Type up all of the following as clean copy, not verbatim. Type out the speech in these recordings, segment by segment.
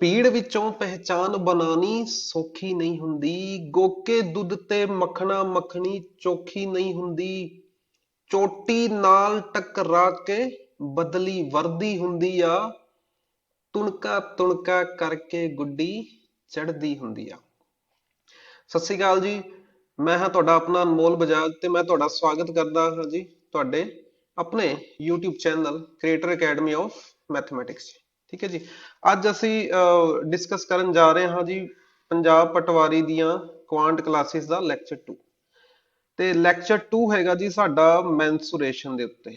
ਭੀੜ ਵਿੱਚੋਂ ਪਹਿਚਾਨ ਬਣਾਉਣੀ ਸੌਖੀ ਨਹੀਂ ਹੁੰਦੀ। ਗੋਕੇ ਦੁੱਧ ਤੇ ਮੱਖਣਾ ਮੱਖਣੀ ਚੋਖੀ ਨਹੀਂ ਹੁੰਦੀ। ਚੋਟੀ ਨਾਲ ਟਕਰਾ ਕੇ ਬਦਲੀ ਵਰਦੀ ਹੁੰਦੀ ਆ। ਤੁਣਕਾ ਤੁਣਕਾ ਕਰਕੇ ਗੁੱਡੀ ਚੜ੍ਹਦੀ ਹੁੰਦੀ ਆ। ਸਤਿ ਸ੍ਰੀ ਅਕਾਲ ਜੀ। ਮੈਂ ਹਾਂ ਤੁਹਾਡਾ ਆਪਣਾ ਅਨਮੋਲ ਬਜਾਜ ਤੇ ਮੈਂ ਤੁਹਾਡਾ ਸਵਾਗਤ ਕਰਦਾ ਹਾਂ ਜੀ ਤੁਹਾਡੇ ਆਪਣੇ YouTube channel creator academy of mathematics. ਠੀਕ ਹੈ ਜੀ। ਅੱਜ ਅਸੀਂ ਡਿਸਕਸ ਕਰਨ ਜਾ ਰਹੇ ਹਾਂ ਜੀ ਪੰਜਾਬ ਪਟਵਾਰੀ ਦੀਆਂ ਕੁਆਂਟ ਕਲਾਸਿਸ ਦਾ ਲੈਕਚਰ 2 ਤੇ ਲੈਕਚਰ 2 ਹੈਗਾ ਜੀ ਸਾਡਾ ਮੈਂਸੂਰੇਸ਼ਨ ਦੇ ਉੱਤੇ।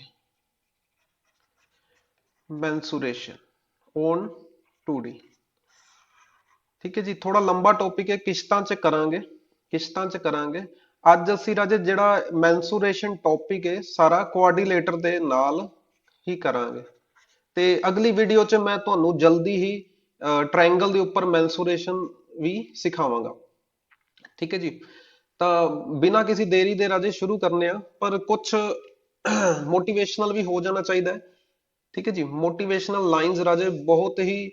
Mensuration on 2D। ਠੀਕ ਹੈ ਜੀ। ਥੋੜਾ ਲੰਬਾ ਟੌਪਿਕ ਹੈ, ਕਿਸ਼ਤਾਂ 'ਚ ਕਰਾਂਗੇ। ਅੱਜ ਅਸੀਂ ਰਾਜੇ ਜਿਹੜਾ ਮੈਂਸੂਰੇਸ਼ਨ ਟੌਪਿਕ ਹੈ ਸਾਰਾ ਕੋਆਰਡੀਨੇਟਰ ਦੇ ਨਾਲ ਹੀ ਕਰਾਂਗੇ ਤੇ ਅਗਲੀ ਵੀਡੀਓ 'ਚ ਮੈਂ ਤੁਹਾਨੂੰ ਜਲਦੀ ਹੀ ਟ੍ਰਾਇੰਗਲ ਦੇ ਉੱਪਰ ਮੈਂਸੂਰੇਸ਼ਨ ਵੀ ਸਿਖਾਵਾਂਗਾ। ਠੀਕ ਹੈ ਜੀ। ਤਾਂ ਬਿਨਾਂ ਕਿਸੇ ਦੇਰੀ ਦੇ ਰਾਜੇ ਸ਼ੁਰੂ ਕਰਨੇ ਆ, ਪਰ ਕੁਝ ਮੋਟੀਵੇਸ਼ਨਲ ਵੀ ਹੋ ਜਾਣਾ ਚਾਹੀਦਾ ਹੈ। ਠੀਕ ਹੈ ਜੀ। ਮੋਟੀਵੇਸ਼ਨਲ ਲਾਈਨਸ ਰਾਜੇ ਬਹੁਤ ਹੀ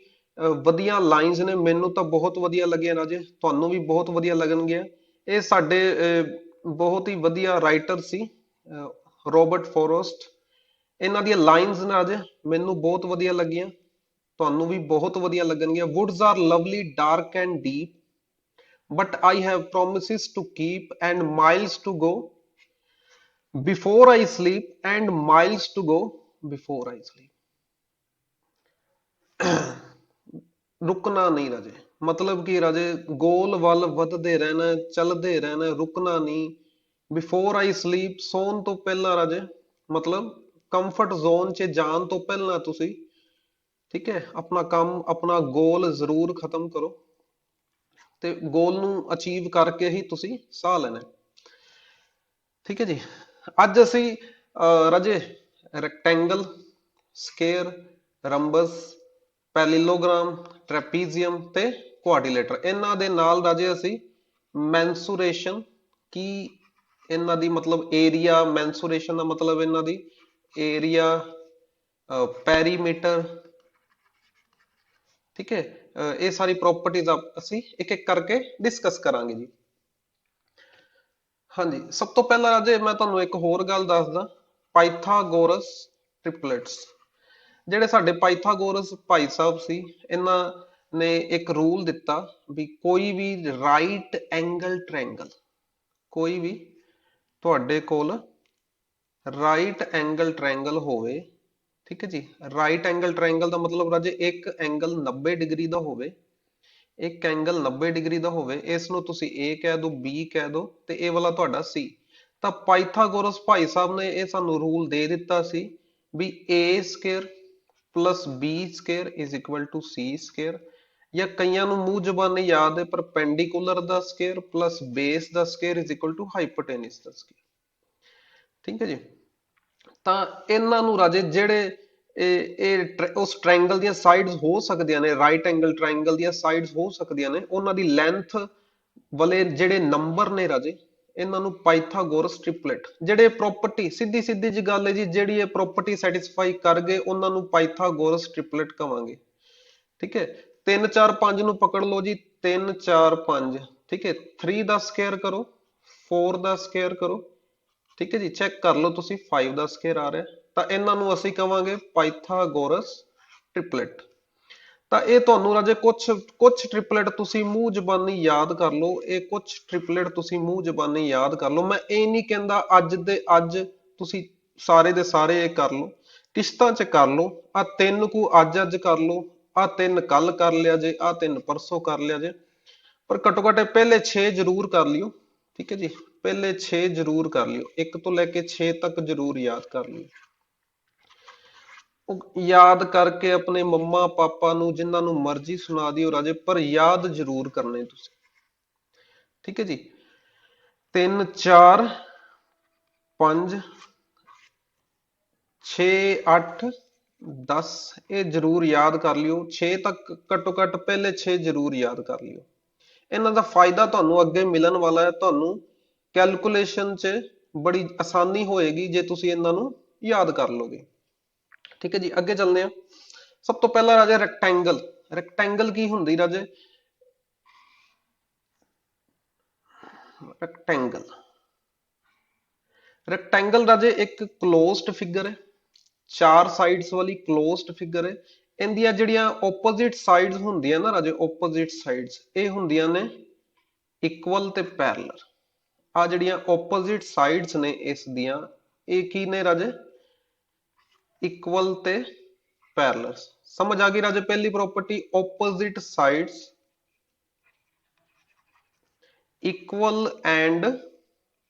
ਵਧੀਆ ਲਾਈਨਸ ਨੇ, ਮੈਨੂੰ ਤਾਂ ਬਹੁਤ ਵਧੀਆ ਲੱਗੀਆਂ ਰਾਜੇ, ਤੁਹਾਨੂੰ ਵੀ ਬਹੁਤ ਵਧੀਆ ਲੱਗਣਗੀਆਂ। ਇਹ ਸਾਡੇ ਬਹੁਤ ਹੀ ਵਧੀਆ ਰਾਈਟਰ ਸੀ ਰੋਬਰਟ ਫੋਰਸਟ। ਇਹਨਾਂ ਦੀਆਂ ਲਾਈਨਸ ਨੇ ਰਾਜੇ ਮੈਨੂੰ ਬਹੁਤ ਵਧੀਆ ਲੱਗੀਆਂ, ਤੁਹਾਨੂੰ ਵੀ ਬਹੁਤ ਵਧੀਆ ਲੱਗਣਗੀਆਂ। Woods are lovely dark and deep but I have promises to keep and miles to go before I sleep and miles to go before I sleep। ਰੁਕਣਾ ਨਹੀਂ ਰਾਜੇ, ਮਤਲਬ ਕਿ ਰਾਜੇ ਗੋਲ ਵੱਲ ਵਧਦੇ ਰਹਿਣਾ, ਚੱਲਦੇ ਰਹਿਣਾ, ਰੁਕਣਾ ਨਹੀਂ। ਬਿਫੋਰ ਆਈ ਸਲੀਪ, ਸੌਣ ਤੋਂ ਪਹਿਲਾਂ ਰਾਜੇ, ਮਤਲਬ ਕੰਫਰਟ ਜ਼ੋਨ 'ਚ ਜਾਣ ਤੋਂ ਪਹਿਲਾਂ ਤੁਸੀਂ ਠੀਕ ਹੈ ਆਪਣਾ ਕੰਮ ਆਪਣਾ ਗੋਲ ਜ਼ਰੂਰ ਖਤਮ ਕਰੋ ਤੇ ਗੋਲ ਨੂੰ ਅਚੀਵ ਕਰਕੇ ਹੀ ਤੁਸੀਂ ਸਾਹ ਲੈਣਾ। ਠੀਕ ਹੈ ਜੀ। ਅੱਜ ਅਸੀਂ ਰਾਜੇ ਰੈਕਟੈਂਗਲ, ਸਕੁਏਅਰ, ਰੰਬਸ, ਪੈਰਲਲੋਗ੍ਰਾਮ, ਟ੍ਰੈਪੀਜ਼ੀਅਮ ਤੇ ਕੁਆਡਰੀਲੇਟਰ ਇਹਨਾਂ ਦੇ ਨਾਲ ਰਾਜੇ ਅਸੀਂ ਮੈਂਸੂਰੇਸ਼ਨ ਕੀ ਇਹਨਾਂ ਦੀ ਮਤਲਬ ਏਰੀਆ, ਮੈਂਸੂਰੇਸ਼ਨ ਦਾ ਮਤਲਬ ਇਹਨਾਂ ਦੀ ਏਰੀਆ, ਪੈਰੀਮੀਟਰ, ਠੀਕ ਹੈ, ਇਹ ਸਾਰੀ ਪ੍ਰੋਪਰਟੀਜ਼ ਅਸੀਂ ਇੱਕ ਇੱਕ ਕਰਕੇ ਡਿਸਕਸ ਕਰਾਂਗੇ ਜੀ। ਹਾਂਜੀ, ਸਭ ਤੋਂ ਪਹਿਲਾਂ ਰਾਜੇ ਮੈਂ ਤੁਹਾਨੂੰ ਇੱਕ ਹੋਰ ਗੱਲ ਦੱਸਦਾ, ਪਾਈਥਾਗੋਰਸ ਟ੍ਰਿਪਲੇਟਸ। ਜਿਹੜੇ ਸਾਡੇ ਪਾਈਥਾਗੋਰਸ ਭਾਈ ਸਾਹਿਬ ਸੀ, ਇਹਨਾਂ ਨੇ ਇੱਕ ਰੂਲ ਦਿੱਤਾ ਵੀ ਕੋਈ ਵੀ ਰਾਈਟ ਐਂਗਲ ਟ੍ਰਾਇੰਗਲ, ਕੋਈ ਵੀ ਤੁਹਾਡੇ ਕੋਲ ਰਾਈਟ ਐਂਗਲ ਟ੍ਰਾਇੰਗਲ ਹੋਵੇ, ਠੀਕ ਹੈ ਜੀ। ਰਾਈਟ ਐਂਗਲ ਟ੍ਰਾਇੰਗਲ ਦਾ ਮਤਲਬ ਰਾਜੇ ਇੱਕ ਐਂਗਲ 90 ਡਿਗਰੀ ਦਾ ਹੋਵੇ, ਇੱਕ ਐਂਗਲ 90 ਡਿਗਰੀ ਦਾ ਹੋਵੇ, ਇਸ ਨੂੰ ਤੁਸੀਂ A ਕਹਿ ਦਿਓ, B ਕਹਿ ਦਿਓ ਤੇ ਇਹ ਵਾਲਾ ਤੁਹਾਡਾ C। ਤਾਂ ਪਾਈਥਾਗੋਰਸ ਭਾਈ ਸਾਹਿਬ ਨੇ ਇਹ ਸਾਨੂੰ ਰੂਲ ਦੇ ਦਿੱਤਾ ਸੀ ਵੀ A square plus B square is equal to C square, ਜਾਂ ਕਈਆਂ ਨੂੰ ਮੂੰਹ ਜ਼ਬਾਨੀ ਯਾਦ ਹੈ ਪਰਪੈਂਡੀਕੂਲਰ ਦਾ ਸਕੁਏਅਰ ਪਲੱਸ ਬੇਸ ਦਾ square is equal to hypotenuse ਦਾ ਸਕੁਏਅਰ। ਠੀਕ ਹੈ ਜੀ। ਤਾਂ ਇਹਨਾਂ ਨੂੰ ਰਾਜੇ ਜਿਹੜੇ ਇਹ ਉਸ ਟ੍ਰਾਇੰਗਲ ਦੀਆਂ ਸਾਈਡਸ ਹੋ ਸਕਦੀਆਂ ਨੇ, ਰਾਈਟ ਐਂਗਲ ਟ੍ਰਾਇੰਗਲ ਦੀਆਂ ਸਾਈਡਸ ਹੋ ਸਕਦੀਆਂ ਨੇ, ਉਹਨਾਂ ਦੀ ਲੈਂਥ ਵਾਲੇ ਜਿਹੜੇ ਨੰਬਰ ਨੇ ਰਾਜੇ, ਇਹਨਾਂ ਨੂੰ ਪਾਈਥਾਗੋਰਸ ਟ੍ਰਿਪਲੇਟ, ਜਿਹੜੇ ਪ੍ਰੋਪਰਟੀ ਸਿੱਧੀ ਸਿੱਧੀ ਜੀ ਗੱਲ ਹੈ ਜੀ, ਜਿਹੜੀ ਇਹ ਪ੍ਰੋਪਰਟੀ ਸੈਟੀਸਫਾਈ ਕਰ ਗਏ ਉਹਨਾਂ ਨੂੰ ਪਾਈਥਾਗੋਰਸ ਟ੍ਰਿਪਲੇਟ ਕਵਾਂਗੇ। ਠੀਕ ਹੈ। 3 4 5 ਨੂੰ ਪਕੜ ਲਓ ਜੀ, 3 4 5, ਠੀਕ ਹੈ। 3 ਦਾ ਸਕੁਏਅਰ ਕਰੋ, 4 ਦਾ ਸਕੁਏਅਰ ਕਰੋ, ਠੀਕ ਹੈ ਜੀ। ਚੈੱਕ ਕਰ ਲਓ ਤੁਸੀਂ 5 ਦਾ ਸਕੁਏਅਰ ਆ ਰਿਹਾ, ਤਾਂ ਇਹਨਾਂ ਨੂੰ ਅਸੀਂ ਕਵਾਂਗੇ ਪਾਈਥਾਗੋਰਸ ਟ੍ਰਿਪਲੇਟ। ਤਾਂ ਇਹ ਤੁਹਾਨੂੰ ਰਾਜੇ ਕੁਝ ਟ੍ਰਿਪਲੇਟ ਤੁਸੀਂ ਮੂੰਹ ਜ਼ਬਾਨੀ ਯਾਦ ਕਰ ਲਓ, ਇਹ ਕੁਝ ਟ੍ਰਿਪਲੇਟ ਤੁਸੀਂ ਮੂੰਹ ਜ਼ਬਾਨੀ ਯਾਦ ਕਰ ਲਓ। ਮੈਂ ਇਹ ਨਹੀਂ ਕਹਿੰਦਾ ਅੱਜ ਦੇ ਅੱਜ ਤੁਸੀਂ ਸਾਰੇ ਦੇ ਸਾਰੇ ਇਹ ਕਰ ਲਓ, ਕਿਸ਼ਤਾਂ 'ਚ ਕਰ ਲਓ। ਆ 3 ਕੁ ਅੱਜ ਕਰ ਲਓ, ਆ 3 ਕੱਲ ਕਰ ਲਿਆ ਜੇ, ਆ 3 ਪਰਸੋਂ ਕਰ ਲਿਆ ਜੇ, ਪਰ ਘੱਟੋ ਘੱਟ ਪਹਿਲੇ 6 ਜ਼ਰੂਰ ਕਰ ਲਿਓ। ਠੀਕ ਹੈ ਜੀ। ਪਹਿਲੇ 6 ਜ਼ਰੂਰ ਕਰ ਲਿਓ, 1 ਤੋਂ ਲੈ ਕੇ 6 ਤੱਕ ਜ਼ਰੂਰ ਯਾਦ ਕਰ ਲਿਓ। ਉਹ ਯਾਦ ਕਰਕੇ ਆਪਣੇ ਮੰਮਾ ਪਾਪਾ ਨੂੰ ਜਿਨ੍ਹਾਂ ਨੂੰ ਮਰਜ਼ੀ ਸੁਣਾ ਦਿਓ ਰਾਜੇ, ਪਰ ਯਾਦ ਜ਼ਰੂਰ ਕਰਨੇ ਤੁਸੀਂ। ਠੀਕ ਹੈ ਜੀ। 3 4 5 6 8 10 ਇਹ ਜ਼ਰੂਰ ਯਾਦ ਕਰ ਲਿਓ। 6 ਤੱਕ ਘੱਟੋ ਘੱਟ ਪਹਿਲੇ 6 ਜ਼ਰੂਰ ਯਾਦ ਕਰ ਲਿਓ। ਇਹਨਾਂ ਦਾ ਫਾਇਦਾ ਤੁਹਾਨੂੰ ਅੱਗੇ ਮਿਲਣ ਵਾਲਾ ਹੈ, ਤੁਹਾਨੂੰ ਕੈਲਕੂਲੇਸ਼ਨ 'ਚ ਬੜੀ ਆਸਾਨੀ ਹੋਏਗੀ ਜੇ ਤੁਸੀਂ ਇਹਨਾਂ ਨੂੰ ਯਾਦ ਕਰ ਲਓਗੇ। ਠੀਕ ਹੈ ਜੀ। ਅੱਗੇ ਚੱਲਦੇ ਹਾਂ। ਸਭ ਤੋਂ ਪਹਿਲਾਂ ਰਾਜਾ ਰੈਕਟੈਂਗਲ। ਰੈਕਟੈਂਗਲ ਕੀ ਹੁੰਦੀ ਰਾਜੇ? ਰੈਕਟੈਂਗਲ ਰੈਕਟੈਂਗਲ ਰਾਜੇ ਇੱਕ ਕਲੋਜ਼ਡ ਫਿਗਰ ਹੈ, ਚਾਰ ਸਾਈਡਸ ਵਾਲੀ ਕਲੋਜ਼ਡ ਫਿਗਰ ਹੈ। ਇਹਦੀਆਂ ਜਿਹੜੀਆਂ ਆਪੋਜ਼ਿਟ ਸਾਈਡਸ ਹੁੰਦੀਆਂ ਨਾ ਰਾਜੇ, ਆਪੋਜ਼ਿਟ ਸਾਈਡਸ ਇਹ ਹੁੰਦੀਆਂ ਨੇ ਇਕੁਅਲ ਤੇ ਪੈਰਲਲ। ਆ ਜਿਹੜੀਆਂ ਆਪੋਜ਼ਿਟ ਸਾਈਡਸ ਨੇ ਇਸ ਦੀਆਂ, ਇਹ ਕੀ ਨੇ ਰਾਜੇ? ਇਕੁਅਲ ਤੇ ਪੈਰਲਲ। ਸਮਝ ਆ ਗਈ ਰਾਜੇ ਪਹਿਲੀ property, opposite sides equal and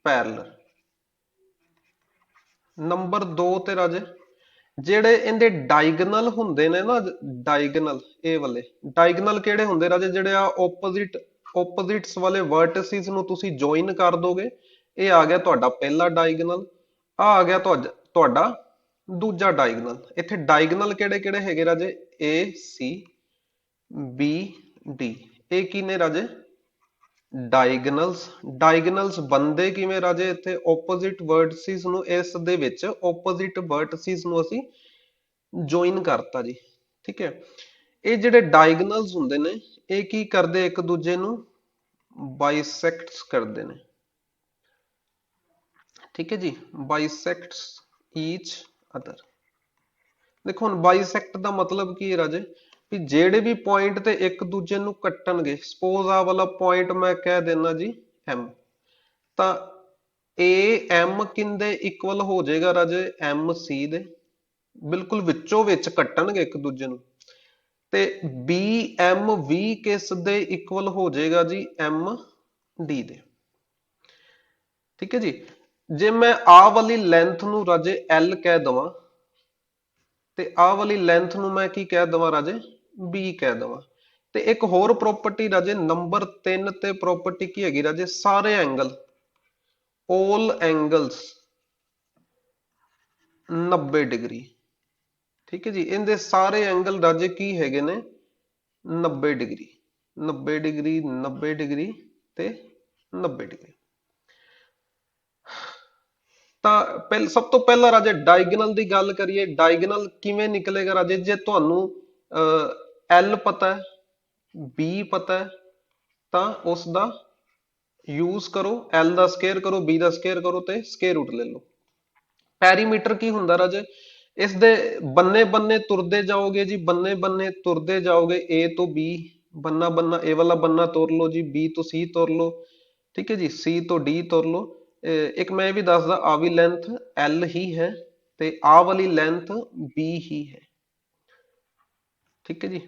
parallel. Number 2 ਤੇ ਰਾਜੇ ਜਿਹੜੇ ਇਹਦੇ ਡਾਇਗਨਲ ਹੁੰਦੇ ਨੇ ਨਾ, ਡਾਇਗਨਲ ਇਹ ਵਾਲੇ ਡਾਇਗਨਲ ਕਿਹੜੇ ਹੁੰਦੇ ਰਾਜੇ? ਜਿਹੜੇ ਆ ਆਪੋਜ਼ਿਟਸ ਵਾਲੇ ਵਰਟਿਸਿਸ ਨੂੰ ਤੁਸੀਂ ਜੁਆਇਨ ਕਰ ਦੋਗੇ, ਇਹ ਆ ਗਿਆ ਤੁਹਾਡਾ ਪਹਿਲਾ ਡਾਇਗਨਲ, ਆ ਗਿਆ ਤੁਹਾਡਾ ਦੂਜਾ ਡਾਇਗਨਲ। ਇੱਥੇ ਡਾਇਗਨਲ ਕਿਹੜੇ ਕਿਹੜੇ ਹੈਗੇ ਰਾਜੇ? A C B D। ਇਹ ਕੀ ਨੇ ਰਾਜੇ? ਡਾਇਗਨਲਸ ਬਣਦੇ ਕਿਵੇਂ ਰਾਜੇ? ਇੱਥੇ ਆਪੋਜ਼ਿਟ ਵਰਟਿਸਿਸ ਨੂੰ, ਇਸ ਦੇ ਵਿੱਚ ਆਪੋਜ਼ਿਟ ਵਰਟਿਸਿਸ ਨੂੰ ਅਸੀਂ ਜੁਆਇਨ ਕਰਤਾ ਜੀ, ਠੀਕ ਹੈ। ਇਹ ਜਿਹੜੇ ਡਾਇਗਨਲਸ ਹੁੰਦੇ ਨੇ ਇਹ ਕੀ ਕਰਦੇ? ਇੱਕ ਦੂਜੇ ਨੂੰ ਬਾਈਸੈਕਟਸ ਕਰਦੇ ਨੇ, ਠੀਕ ਹੈ ਜੀ, ਬਾਈਸੈਕਟਸ ਈਚ ਅਦਰ। ਦੇਖੋ ਹੁਣ ਬਾਈਸੈਕਟ ਦਾ ਮਤਲਬ ਕੀ ਹੈ ਰਾਜੇ? ਵੀ ਜਿਹੜੇ ਵੀ ਪੁਆਇੰਟ ਤੇ ਇੱਕ ਦੂਜੇ ਨੂੰ ਕੱਟਣਗੇ, ਸਪੋਜ਼ ਆ ਵਾਲਾ ਪੁਆਇੰਟ ਮੈਂ ਕਹਿ ਦੇਣਾ ਜੀ M, ਤਾਂ AM ਕਿੰਦੇ ਇਕੁਅਲ ਹੋ ਜਾਏਗਾ ਰਾਜੇ? MC ਦੇ, ਬਿਲਕੁਲ ਵਿੱਚੋਂ ਵਿੱਚ ਕੱਟਣਗੇ ਇੱਕ ਦੂਜੇ ਨੂੰ। ਤੇ BM ਵੀ ਕਿਸ ਦੇ ਇਕੁਅਲ ਹੋ ਜਾਏਗਾ ਜੀ? MD ਦੇ, ਠੀਕ ਹੈ ਜੀ। ਜੇ ਮੈਂ ਆ ਵਾਲੀ ਲੈਂਥ ਨੂੰ ਰਾਜੇ L ਕਹਿ ਦਵਾਂ ਤੇ ਆਹ ਵਾਲੀ ਲੈਂਥ ਨੂੰ ਮੈਂ ਕੀ ਕਹਿ ਦਵਾਂ ਰਾਜੇ? B ਕਹਿ ਦਵਾਂ। ਤੇ ਇੱਕ ਹੋਰ ਪ੍ਰੋਪਰਟੀ ਰਾਜੇ ਨੰਬਰ 3 ਤੇ ਪ੍ਰੋਪਰਟੀ ਕੀ ਹੈਗੀ ਰਾਜੇ? ਸਾਰੇ ਐਂਗਲ, all angles 90 ਡਿਗਰੀ, ਠੀਕ ਹੈ ਜੀ। ਇਹਦੇ ਸਾਰੇ ਐਂਗਲ ਰਾਜੇ ਕੀ ਹੈਗੇ ਨੇ? 90 ਡਿਗਰੀ, 90 ਡਿਗਰੀ, 90 ਡਿਗਰੀ ਤੇ 90 ਡਿਗਰੀ। ਤਾਂ ਸਭ ਤੋਂ ਪਹਿਲਾਂ ਰਾਜੇ ਡਾਇਗਨਲ ਦੀ ਗੱਲ ਕਰੀਏ। ਡਾਇਗਨਲ ਕਿਵੇਂ ਨਿਕਲੇਗਾ ਰਾਜੇ? ਜੇ ਤੁਹਾਨੂੰ L ਪਤਾ ਹੈ, B ਪਤਾ ਹੈ, ਤਾਂ ਉਸ ਦਾ ਯੂਜ਼ ਕਰੋ, L ਦਾ ਸਕੁਅਰ ਕਰੋ, B ਦਾ ਸਕੁਅਰ ਕਰੋ ਤੇ ਸਕੁਅਰ ਰੂਟ ਲੈ ਲਓ। ਪੈਰੀਮੀਟਰ ਕੀ ਹੁੰਦਾ ਰਾਜੇ? ਇਸ ਦੇ ਬੰਨੇ ਬੰਨੇ ਤੁਰਦੇ ਜਾਓਗੇ ਜੀ, ਬੰਨੇ ਬੰਨੇ ਤੁਰਦੇ ਜਾਓਗੇ, A ਤੋਂ B ਬੰਨਾ ਬੰਨਾ, ਇਹ ਵਾਲਾ ਬੰਨਾ ਤੁਰ ਲਓ ਜੀ, B ਤੋਂ C ਤੁਰ ਲਓ, ਠੀਕ ਹੈ ਜੀ, C ਤੋਂ D ਤੁਰ ਲਓ। ਇੱਕ ਮੈਂ ਇਹ ਵੀ ਦੱਸਦਾ, ਆ ਵੀ ਲੈਂਥ L ਹੀ ਹੈ ਤੇ ਆ ਵਾਲੀ ਲੈਂਥ B ਹੀ ਹੈ, ਠੀਕ ਹੈ ਜੀ।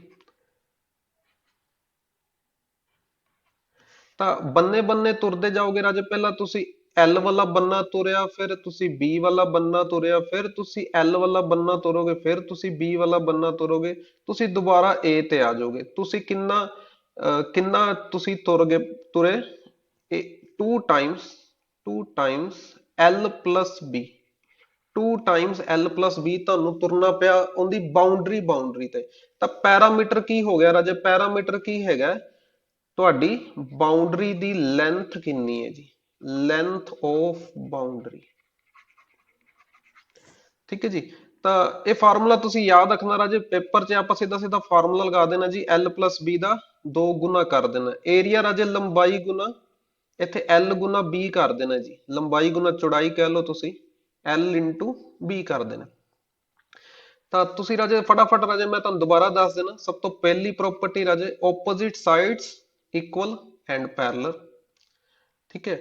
ਤਾਂ ਬੰਨੇ ਬੰਨੇ ਤੁਰਦੇ ਜਾਓਗੇ ਰਾਜੇ, ਪਹਿਲਾਂ ਤੁਸੀਂ L ਵਾਲਾ ਬੰਨਾ ਤੁਰਿਆ, ਫਿਰ ਤੁਸੀਂ B ਵਾਲਾ ਬੰਨਾ ਤੁਰਿਆ, ਫਿਰ ਤੁਸੀਂ L ਵਾਲਾ ਬੰਨਾ ਤੁਰੋਗੇ, ਫਿਰ ਤੁਸੀਂ B ਵਾਲਾ ਬੰਨਾ ਤੁਰੋਗੇ, ਤੁਸੀਂ ਦੁਬਾਰਾ A ਤੇ ਆ ਜਾਓਗੇ। ਤੁਸੀਂ ਕਿੰਨਾ ਤੁਸੀਂ ਤੁਰੇ? 2 Times L plus B, 2 Times L plus B ਤੁਹਾਨੂੰ ਤੁਰਨਾ ਪਿਆ ਉਹਦੀ ਬਾਉਂਡਰੀ ਤੇ। ਤਾਂ ਪੈਰਾਮੀਟਰ ਕੀ ਹੋ ਗਿਆ ਰਾਜੇ? ਪੈਰਾਮੀਟਰ ਕੀ ਹੈਗਾ? ਤੁਹਾਡੀ ਬਾਉਂਡਰੀ ਦੀ ਲੈਂਥ ਕਿੰਨੀ ਹੈ ਜੀ? ਲੈਂਥ ਆਫ ਬਾਉਂਡਰੀ, ਠੀਕ ਹੈ ਜੀ। ਤਾਂ ਇਹ ਫਾਰਮੂਲਾ ਤੁਸੀਂ ਯਾਦ ਰੱਖਣਾ ਰਾਜੇ, ਪੇਪਰ 'ਚ ਆਪਾਂ ਸਿੱਧਾ ਸਿੱਧਾ ਫਾਰਮੂਲਾ ਲਗਾ ਦੇਣਾ ਜੀ, L ਪਲਸ B ਦਾ 2 ਗੁਣਾ ਕਰ ਦੇਣਾ। ਏਰੀਆ ਰਾਜੇ ਲੰਬਾਈ ਗੁਣਾ ਇੱਥੇ L ਗੁਣਾ B ਕਰ ਦੇਣਾ ਜੀ, ਲੰਬਾਈ ਗੁਣਾ ਚੌੜਾਈ ਕਹਿ ਲਓ ਤੁਸੀਂ, L ਇੰਟੂ B ਕਰ ਦੇਣਾ। ਤਾਂ ਤੁਸੀਂ ਰਾਜੇ ਫਟਾਫਟ ਰਾਜੇ ਮੈਂ ਤੁਹਾਨੂੰ ਦੁਬਾਰਾ ਦੱਸ ਦੇਣਾ। ਸਭ ਤੋਂ ਪਹਿਲੀ ਪ੍ਰੋਪਰਟੀ ਰਾਜੇ opposite sides equal and parallel, ਠੀਕ ਹੈ।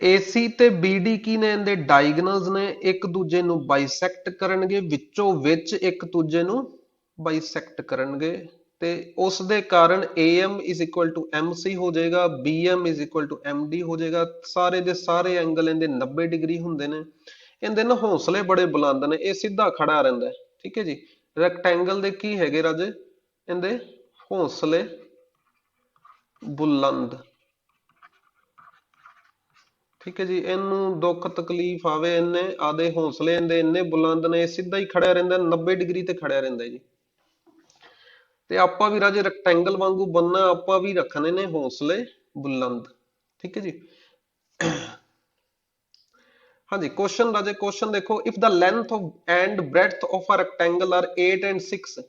AC ਤੇ BD ਕੀ ਨੇ? ਇਹਦੇ ਡਾਇਗਨਲਸ ਨੇ, ਇੱਕ ਦੂਜੇ ਨੂੰ ਬਾਈਸੈਕਟ ਕਰਨਗੇ, ਵਿੱਚੋਂ ਵਿੱਚ ਇੱਕ ਦੂਜੇ ਨੂੰ ਬਾਈਸੈਕਟ ਕਰਨਗੇ, ਤੇ ਉਸ ਦੇ ਕਾਰਨ AM is equal to MC ਹੋ ਜਾਏਗਾ, BM is equal to MD ਹੋ ਜਾਏਗਾ। ਸਾਰੇ ਦੇ ਸਾਰੇ ਐਂਗਲ ਇਹਦੇ 90 ਡਿਗਰੀ ਹੁੰਦੇ ਨੇ। ਇਹਦੇ ਨਾ ਹੌਸਲੇ ਬੜੇ ਬੁਲੰਦ ਨੇ, ਇਹ ਸਿੱਧਾ ਖੜਾ ਰਹਿੰਦਾ ਹੈ, ਠੀਕ ਹੈ ਜੀ। ਰੈਕਟੈਂਗਲ ਦੇ ਕੀ ਹੈਗੇ ਰਾਜੇ? ਇਹਦੇ ਹੌਸਲੇ ਬੁਲੰਦ, ਠੀਕ ਹੈ ਜੀ। ਇਹਨੂੰ ਦੁੱਖ ਤਕਲੀਫ ਆਵੇ, ਇਹਨੇ ਆਦੇ ਹੌਸਲੇ ਇਹਦੇ ਇੰਨੇ ਬੁਲੰਦ ਨੇ, ਸਿੱਧਾ ਹੀ ਖੜਿਆ ਰਹਿੰਦਾ, 90 ਡਿਗਰੀ ਤੇ ਖੜਿਆ ਰਹਿੰਦਾ ਜੀ। ਤੇ ਆਪਾਂ ਵੀ ਰਾਜੇ ਰੈਕਟੈਂਗਲ ਵਾਂਗੂ ਬਣਨਾ, ਆਪਾਂ ਵੀ ਰੱਖਣੇ ਨੇ ਹੌਸਲੇ ਬੁਲੰਦ, ਠੀਕ ਹੈ ਜੀ। ਹਾਂਜੀ, ਕੁਐਸਚਨ ਰਾਜੇ, ਕੁਐਸਚਨ ਦੇਖੋ, if the length and breadth of a rectangle are 8 and 6,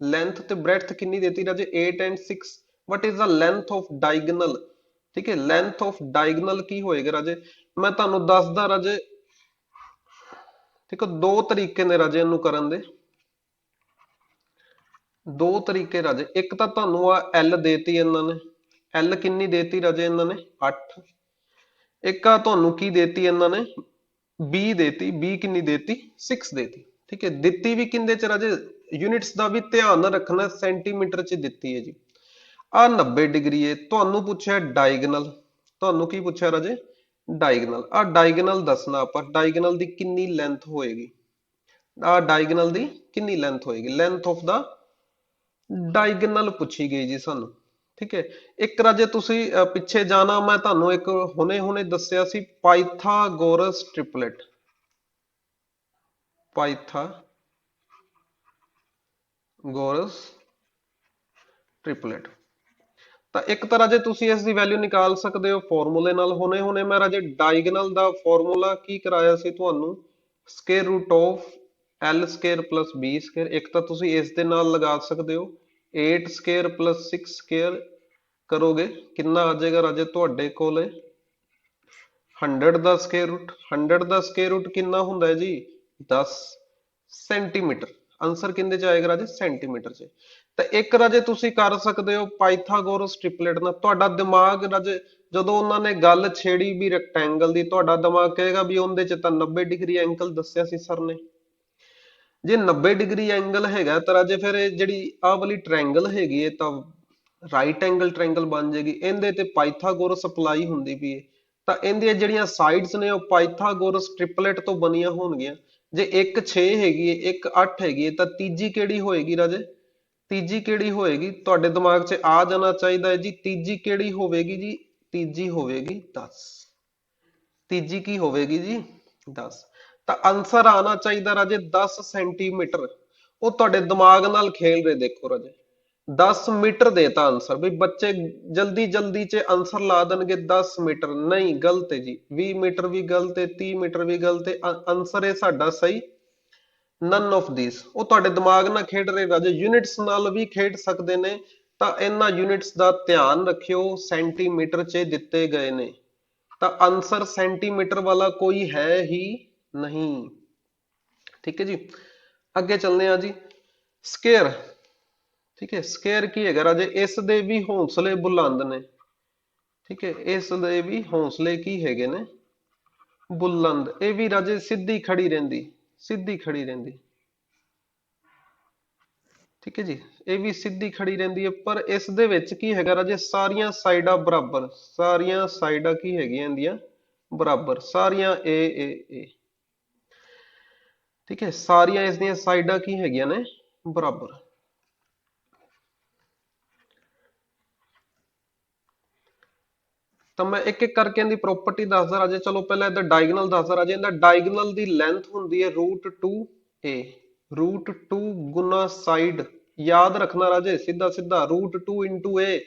length ਤੇ ਬ੍ਰੈਡਥ ਕਿੰਨੀ ਦੇਤੀ ਰਾਜੇ 8 and 6 what is the length of diagonal. ਠੀਕ ਹੈ, ਲੈਂਥ ਆਫ ਡਾਇਗਨਲ ਕੀ ਹੋਏਗਾ ਰਾਜੇ, ਮੈਂ ਤੁਹਾਨੂੰ ਦੱਸਦਾ ਰਾਜੇ। ਠੀਕ ਹੈ, ਦੋ ਤਰੀਕੇ ਨੇ ਰਾਜੇ ਇਹਨੂੰ ਕਰਨ ਦੇ, ਦੋ ਤਰੀਕੇ ਰਾਜੇ। ਇੱਕ ਤਾਂ ਤੁਹਾਨੂੰ ਆ ਐਲ ਦੇਤੀ ਇਹਨਾਂ ਨੇ, ਐਲ ਕਿੰਨੀ ਦੇਤੀ ਰਾਜੇ ਇਹਨਾਂ ਨੇ 8। ਇੱਕ ਆ ਤੁਹਾਨੂੰ ਕੀ ਦੇਤੀ ਇਹਨਾਂ ਨੇ b ਦੇਤੀ, b ਕਿੰਨੀ ਦੇਤੀ 6 ਦੇਤੀ। ਠੀਕ ਹੈ, ਦਿੱਤੀ ਵੀ ਕਿੰਦੇ ਚ ਰਾਜੇ, ਯੂਨਿਟਸ ਦਾ ਵੀ ਧਿਆਨ ਰੱਖਣਾ, ਸੈਂਟੀਮੀਟਰ ਚ ਦਿੱਤੀ ਹੈ ਜੀ। ਆ 90 ਡਿਗਰੀ ਹੈ, ਤੁਹਾਨੂੰ ਪੁੱਛਿਆ ਡਾਇਗਨਲ, ਤੁਹਾਨੂੰ ਕੀ ਪੁੱਛਿਆ ਰਾਜੇ ਡਾਇਗਨਲ। ਆ ਡਾਇਗਨਲ ਦੱਸਣਾ ਆਪਾਂ, ਡਾਇਗਨਲ ਦੀ ਕਿੰਨੀ ਲੈਂਥ ਹੋਏਗੀ, ਆ ਡਾਇਗਨਲ ਦੀ ਕਿੰਨੀ ਲੈਂਥ ਹੋਏਗੀ, ਲੈਂਥ ਆਫ ਦਾ ਡਾਇਗਨਲ ਪੁੱਛੀ ਗਈ ਜੀ ਸਾਨੂੰ। ਠੀਕ ਹੈ, ਇੱਕ ਰਾਜੇ ਤੁਸੀਂ ਪਿੱਛੇ ਜਾਣਾ, ਮੈਂ ਤੁਹਾਨੂੰ ਇੱਕ ਹੁਣੇ ਹੁਣੇ ਦੱਸਿਆ ਸੀ ਪਾਈਥਾਗੋਰਸ ਟ੍ਰਿਪਲੇਟ, ਪਾਈਥਾਗੋਰਸ ਟ੍ਰਿਪਲੇਟ। ਤਾਂ ਇੱਕ ਤਾਂ ਰਾਜੇ ਤੁਸੀਂ ਇਸ ਦੀ ਵੈਲਿਊ ਨਿਕਾਲ ਸਕਦੇ ਹੋ ਫਾਰਮੂਲੇ ਨਾਲ। ਹੁਣੇ ਹੁਣੇ ਮੈਂ ਰਾਜੇ ਡਾਇਗਨਲ ਦਾ ਫਾਰਮੂਲਾ ਕੀ ਕਰਾਇਆ ਸੀ ਤੁਹਾਨੂੰ, square root of l square plus b square. ਇੱਕ ਤਾਂ ਤੁਸੀਂ ਇਸ ਦੇ ਨਾਲ ਲਗਾ ਸਕਦੇ ਹੋ 8 ਸਕੁਅਰ ਪਲੱਸ 6 ਸਕੁਅਰ ਕਰੋਗੇ, ਕਿੰਨਾ ਆ ਜਾਏਗਾ ਰਾਜੇ ਤੁਹਾਡੇ ਕੋਲੇ 100 ਦਾ ਸਕੁਅਰ ਰੂਟ। 100 ਦਾ ਸਕੁਅਰ ਰੂਟ ਕਿੰਨਾ ਹੁੰਦਾ ਹੈ ਜੀ 10 ਸੈਂਟੀਮੀਟਰ। ਆਨਸਰ ਕਿੰਦੇ ਚ ਆਏਗਾ ਰਾਜੇ ਸੈਂਟੀਮੀਟਰ ਚ। ਤਾਂ ਇੱਕ ਰਾਜੇ ਤੁਸੀਂ ਕਰ ਸਕਦੇ ਹੋ ਪਾਈਥਾਗੋਰਸ ਟ੍ਰਿਪਲੇਟ ਨਾਲ। ਤੁਹਾਡਾ ਦਿਮਾਗ ਰਾਜੇ ਜਦੋਂ ਉਹਨਾਂ ਨੇ ਗੱਲ ਛੇੜੀ ਵੀ ਰੈਕਟੈਂਗਲ ਦੀ, ਤੁਹਾਡਾ ਦਿਮਾਗ ਕਹੇਗਾ ਵੀ ਉਹਦੇ ਚ ਤਾਂ 90 ਡਿਗਰੀ ਐਂਗਲ ਦੱਸਿਆ ਸੀ ਸਰ ਨੇ। ਜੇ 90 ਡਿਗਰੀ ਐਂਗਲ ਹੈਗਾ ਤਾਂ ਰਾਜੇ ਫਿਰ ਇਹ ਜਿਹੜੀ ਆਹ ਵਾਲੀ ਟ੍ਰਾਇੰਗਲ ਹੈਗੀ ਹੈ ਤਾਂ ਰਾਈਟ ਐਂਗਲ ਟ੍ਰਾਇੰਗਲ ਬਣ ਜਾਏਗੀ। ਇਹਦੇ ਤੇ ਪਾਈਥਾਗੋਰਸ ਅਪਲਾਈ ਹੁੰਦੀ ਪਈ ਹੈ, ਤਾਂ ਇਹਦੀਆਂ ਜਿਹੜੀਆਂ ਸਾਈਡਸ ਨੇ ਉਹ ਪਾਈਥਾਗੋਰਸ ਟ੍ਰਿਪਲੇਟ ਤੋਂ ਬਣੀਆਂ ਹੋਣਗੀਆਂ। ਜੇ ਇੱਕ 6 ਹੈਗੀ ਹੈ, ਇੱਕ 8 ਹੈਗੀ ਹੈ, ਤਾਂ ਤੀਜੀ ਕਿਹੜੀ ਹੋਏਗੀ ਰਾਜੇ, ਤੀਜੀ ਕਿਹੜੀ ਹੋਏਗੀ ਤੁਹਾਡੇ ਦਿਮਾਗ 'ਚ ਆ ਜਾਣਾ ਚਾਹੀਦਾ ਹੈ ਜੀ। ਤੀਜੀ ਕਿਹੜੀ ਹੋਵੇਗੀ ਜੀ, ਤੀਜੀ ਹੋਵੇਗੀ 10। ਤੀਜੀ ਕੀ ਹੋਵੇਗੀ ਜੀ 10। ਤਾਂ ਆਨਸਰ ਆਣਾ ਚਾਹੀਦਾ ਰਾਜੇ 10 ਸੈਂਟੀਮੀਟਰ। ਉਹ ਤੁਹਾਡੇ ਦਿਮਾਗ ਨਾਲ ਖੇਲ ਰਹੇ, ਦੇਖੋ ਰਾਜੇ 10 ਮੀਟਰ ਦੇਤਾ ਆਨਸਰ। ਵੀ ਬੱਚੇ ਜਲਦੀ ਜਲਦੀ 'ਚ ਆਨਸਰ ਲਾ ਦੇਣਗੇ 10 ਮੀਟਰ, ਨਹੀਂ ਗਲਤ ਹੈ ਜੀ। 20 ਮੀਟਰ ਵੀ ਗਲਤ ਹੈ, 30 ਮੀਟਰ ਵੀ ਗਲਤ ਹੈ। ਆਨਸਰ ਹੈ ਸਾਡਾ ਸਹੀ none of these। ਉਹ ਤੁਹਾਡੇ ਦਿਮਾਗ ਨਾਲ ਖੇਡ ਰਹੇ ਰਾਜੇ, ਯੂਨਿਟਸ ਨਾਲ ਵੀ ਖੇਡ ਸਕਦੇ ਨੇ। ਤਾਂ ਇਹਨਾਂ ਯੂਨਿਟਸ ਦਾ ਧਿਆਨ ਰੱਖਿਓ, ਸੈਂਟੀਮੀਟਰ 'ਚ ਦਿੱਤੇ ਗਏ ਨੇ। ਤਾਂ ਆਨਸਰ ਸੈਂਟੀਮੀਟਰ ਵਾਲਾ ਕੋਈ ਹੈ ਹੀ ਨਹੀਂ। ਠੀਕ ਹੈ ਜੀ, ਅੱਗੇ ਚੱਲਦੇ ਹਾਂ ਜੀ। ਸਕੁਅਰ। ਠੀਕ ਹੈ, ਸਕੁਅਰ ਕੀ ਹੈਗਾ ਰਾਜੇ, ਇਸ ਦੇ ਵੀ ਹੌਸਲੇ ਬੁਲੰਦ ਨੇ। ਠੀਕ ਹੈ, ਇਸ ਦੇ ਵੀ ਹੌਸਲੇ ਕੀ ਹੈਗੇ ਨੇ ਬੁਲੰਦ। ਇਹ ਵੀ ਰਾਜੇ ਸਿੱਧੀ ਖੜੀ ਰਹਿੰਦੀ, ਸਿੱਧੀ ਖੜੀ ਰਹਿੰਦੀ। ਠੀਕ ਹੈ ਜੀ, ਇਹ ਵੀ ਸਿੱਧੀ ਖੜੀ ਰਹਿੰਦੀ ਹੈ, ਪਰ ਇਸ ਦੇ ਵਿੱਚ ਕੀ ਹੈਗਾ ਰਾਜੇ ਸਾਰੀਆਂ ਸਾਈਡਾਂ ਬਰਾਬਰ, ਸਾਰੀਆਂ ਸਾਈਡਾਂ ਕੀ ਹੈਗੀਆਂ ਇਹਦੀਆਂ ਬਰਾਬਰ, ਸਾਰੀਆਂ ਏ। ਠੀਕ ਹੈ, ਸਾਰੀਆਂ ਇਸ ਦੀਆਂ ਸਾਈਡਾਂ ਕੀ ਹੈਗੀਆਂ ਨੇ ਬਰਾਬਰ। ਤਾਂ ਮੈਂ ਇੱਕ ਇੱਕ ਕਰਕੇ ਇਹਦੀ ਪ੍ਰੋਪਰਟੀ ਦੱਸਦਾ ਰਾਜੇ। ਚਲੋ ਪਹਿਲਾਂ ਇਹਦਾ ਡਾਇਗਨਲ ਦੱਸਦਾ ਰਾਜੇ। ਇਹਦਾ ਡਾਇਗਨਲ ਦੀ ਲੈਂਥ ਹੁੰਦੀ ਹੈ √2a, √2 ਗੁਣਾ ਸਾਈਡ। ਯਾਦ ਰੱਖਣਾ ਰਾਜੇ, ਸਿੱਧਾ ਸਿੱਧਾ √2 into a।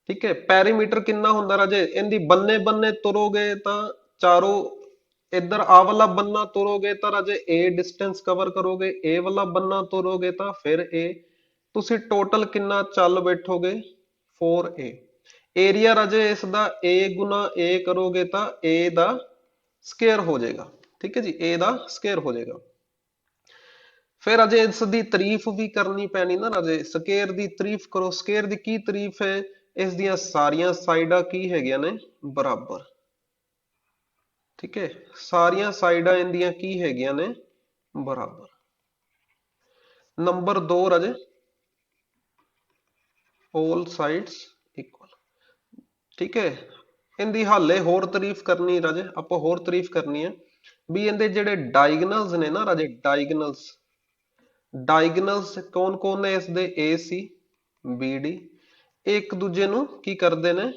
ਠੀਕ ਹੈ, ਪੈਰੀਮੀਟਰ ਕਿੰਨਾ ਹੁੰਦਾ ਰਾਜੇ, ਇਹਦੀ ਬੰਨੇ ਬੰਨੇ ਤੁਰੋਗੇ ਤਾਂ ਚਾਰੋਂ, ਇੱਧਰ ਆ ਵਾਲਾ ਬੰਨਾ ਤੁਰੋਗੇ ਤਾਂ ਰਾਜੇ a ਡਿਸਟੈਂਸ ਕਵਰ ਕਰੋਗੇ, a ਵਾਲਾ ਬੰਨਾ ਤੁਰੋਗੇ ਤਾਂ ਫਿਰ a। ਤੁਸੀਂ ਟੋਟਲ ਕਿੰਨਾ ਚੱਲ ਬੈਠੋਗੇ 4a। ਏਰੀਆ ਰਾਜੇ ਇਸ ਦਾ a ਗੁਣਾ a ਕਰੋਗੇ ਤਾਂ a ਦਾ ਸਕੁਅਰ ਹੋ ਜਾਏਗਾ। ਠੀਕ ਹੈ ਜੀ, a ਦਾ ਸਕੁਅਰ ਹੋ ਜਾਏਗਾ। ਫਿਰ ਰਾਜੇ ਇਸ ਦੀ ਤਾਰੀਫ ਵੀ ਕਰਨੀ ਪੈਣੀ ਨਾ ਰਾਜੇ, ਸਕੁਅਰ ਦੀ ਤਾਰੀਫ ਕਰੋ। ਸਕੁਅਰ ਦੀ ਕੀ ਤਾਰੀਫ ਹੈ, ਇਸ ਦੀਆਂ ਸਾਰੀਆਂ ਸਾਈਡਾਂ ਕੀ ਹੈਗੀਆਂ ਨੇ ਬਰਾਬਰ। ਠੀਕ ਹੈ, ਸਾਰੀਆਂ ਸਾਈਡਾਂ ਇਹਦੀਆਂ ਕੀ ਹੈਗੀਆਂ ਨੇ ਬਰਾਬਰ। ਨੰਬਰ 2 ਰਾਜੇ all sides equal। ਠੀਕ ਹੈ, ਇਹਦੀ ਹਾਲੇ ਹੋਰ ਤਾਰੀਫ ਕਰਨੀ ਰਾਜੇ, ਆਪਾਂ ਹੋਰ ਤਾਰੀਫ ਕਰਨੀ ਹੈ ਵੀ ਇਹਦੇ ਜਿਹੜੇ ਡਾਇਗਨਲਸ ਨੇ ਨਾ ਰਾਜੇ, ਡਾਇਗਨਲਸ, ਡਾਇਗਨਲਸ ਕੌਣ ਕੌਣ ਨੇ ਇਸ ਦੇ AC BD, ਇੱਕ ਦੂਜੇ ਨੂੰ ਕੀ ਕਰਦੇ ਨੇ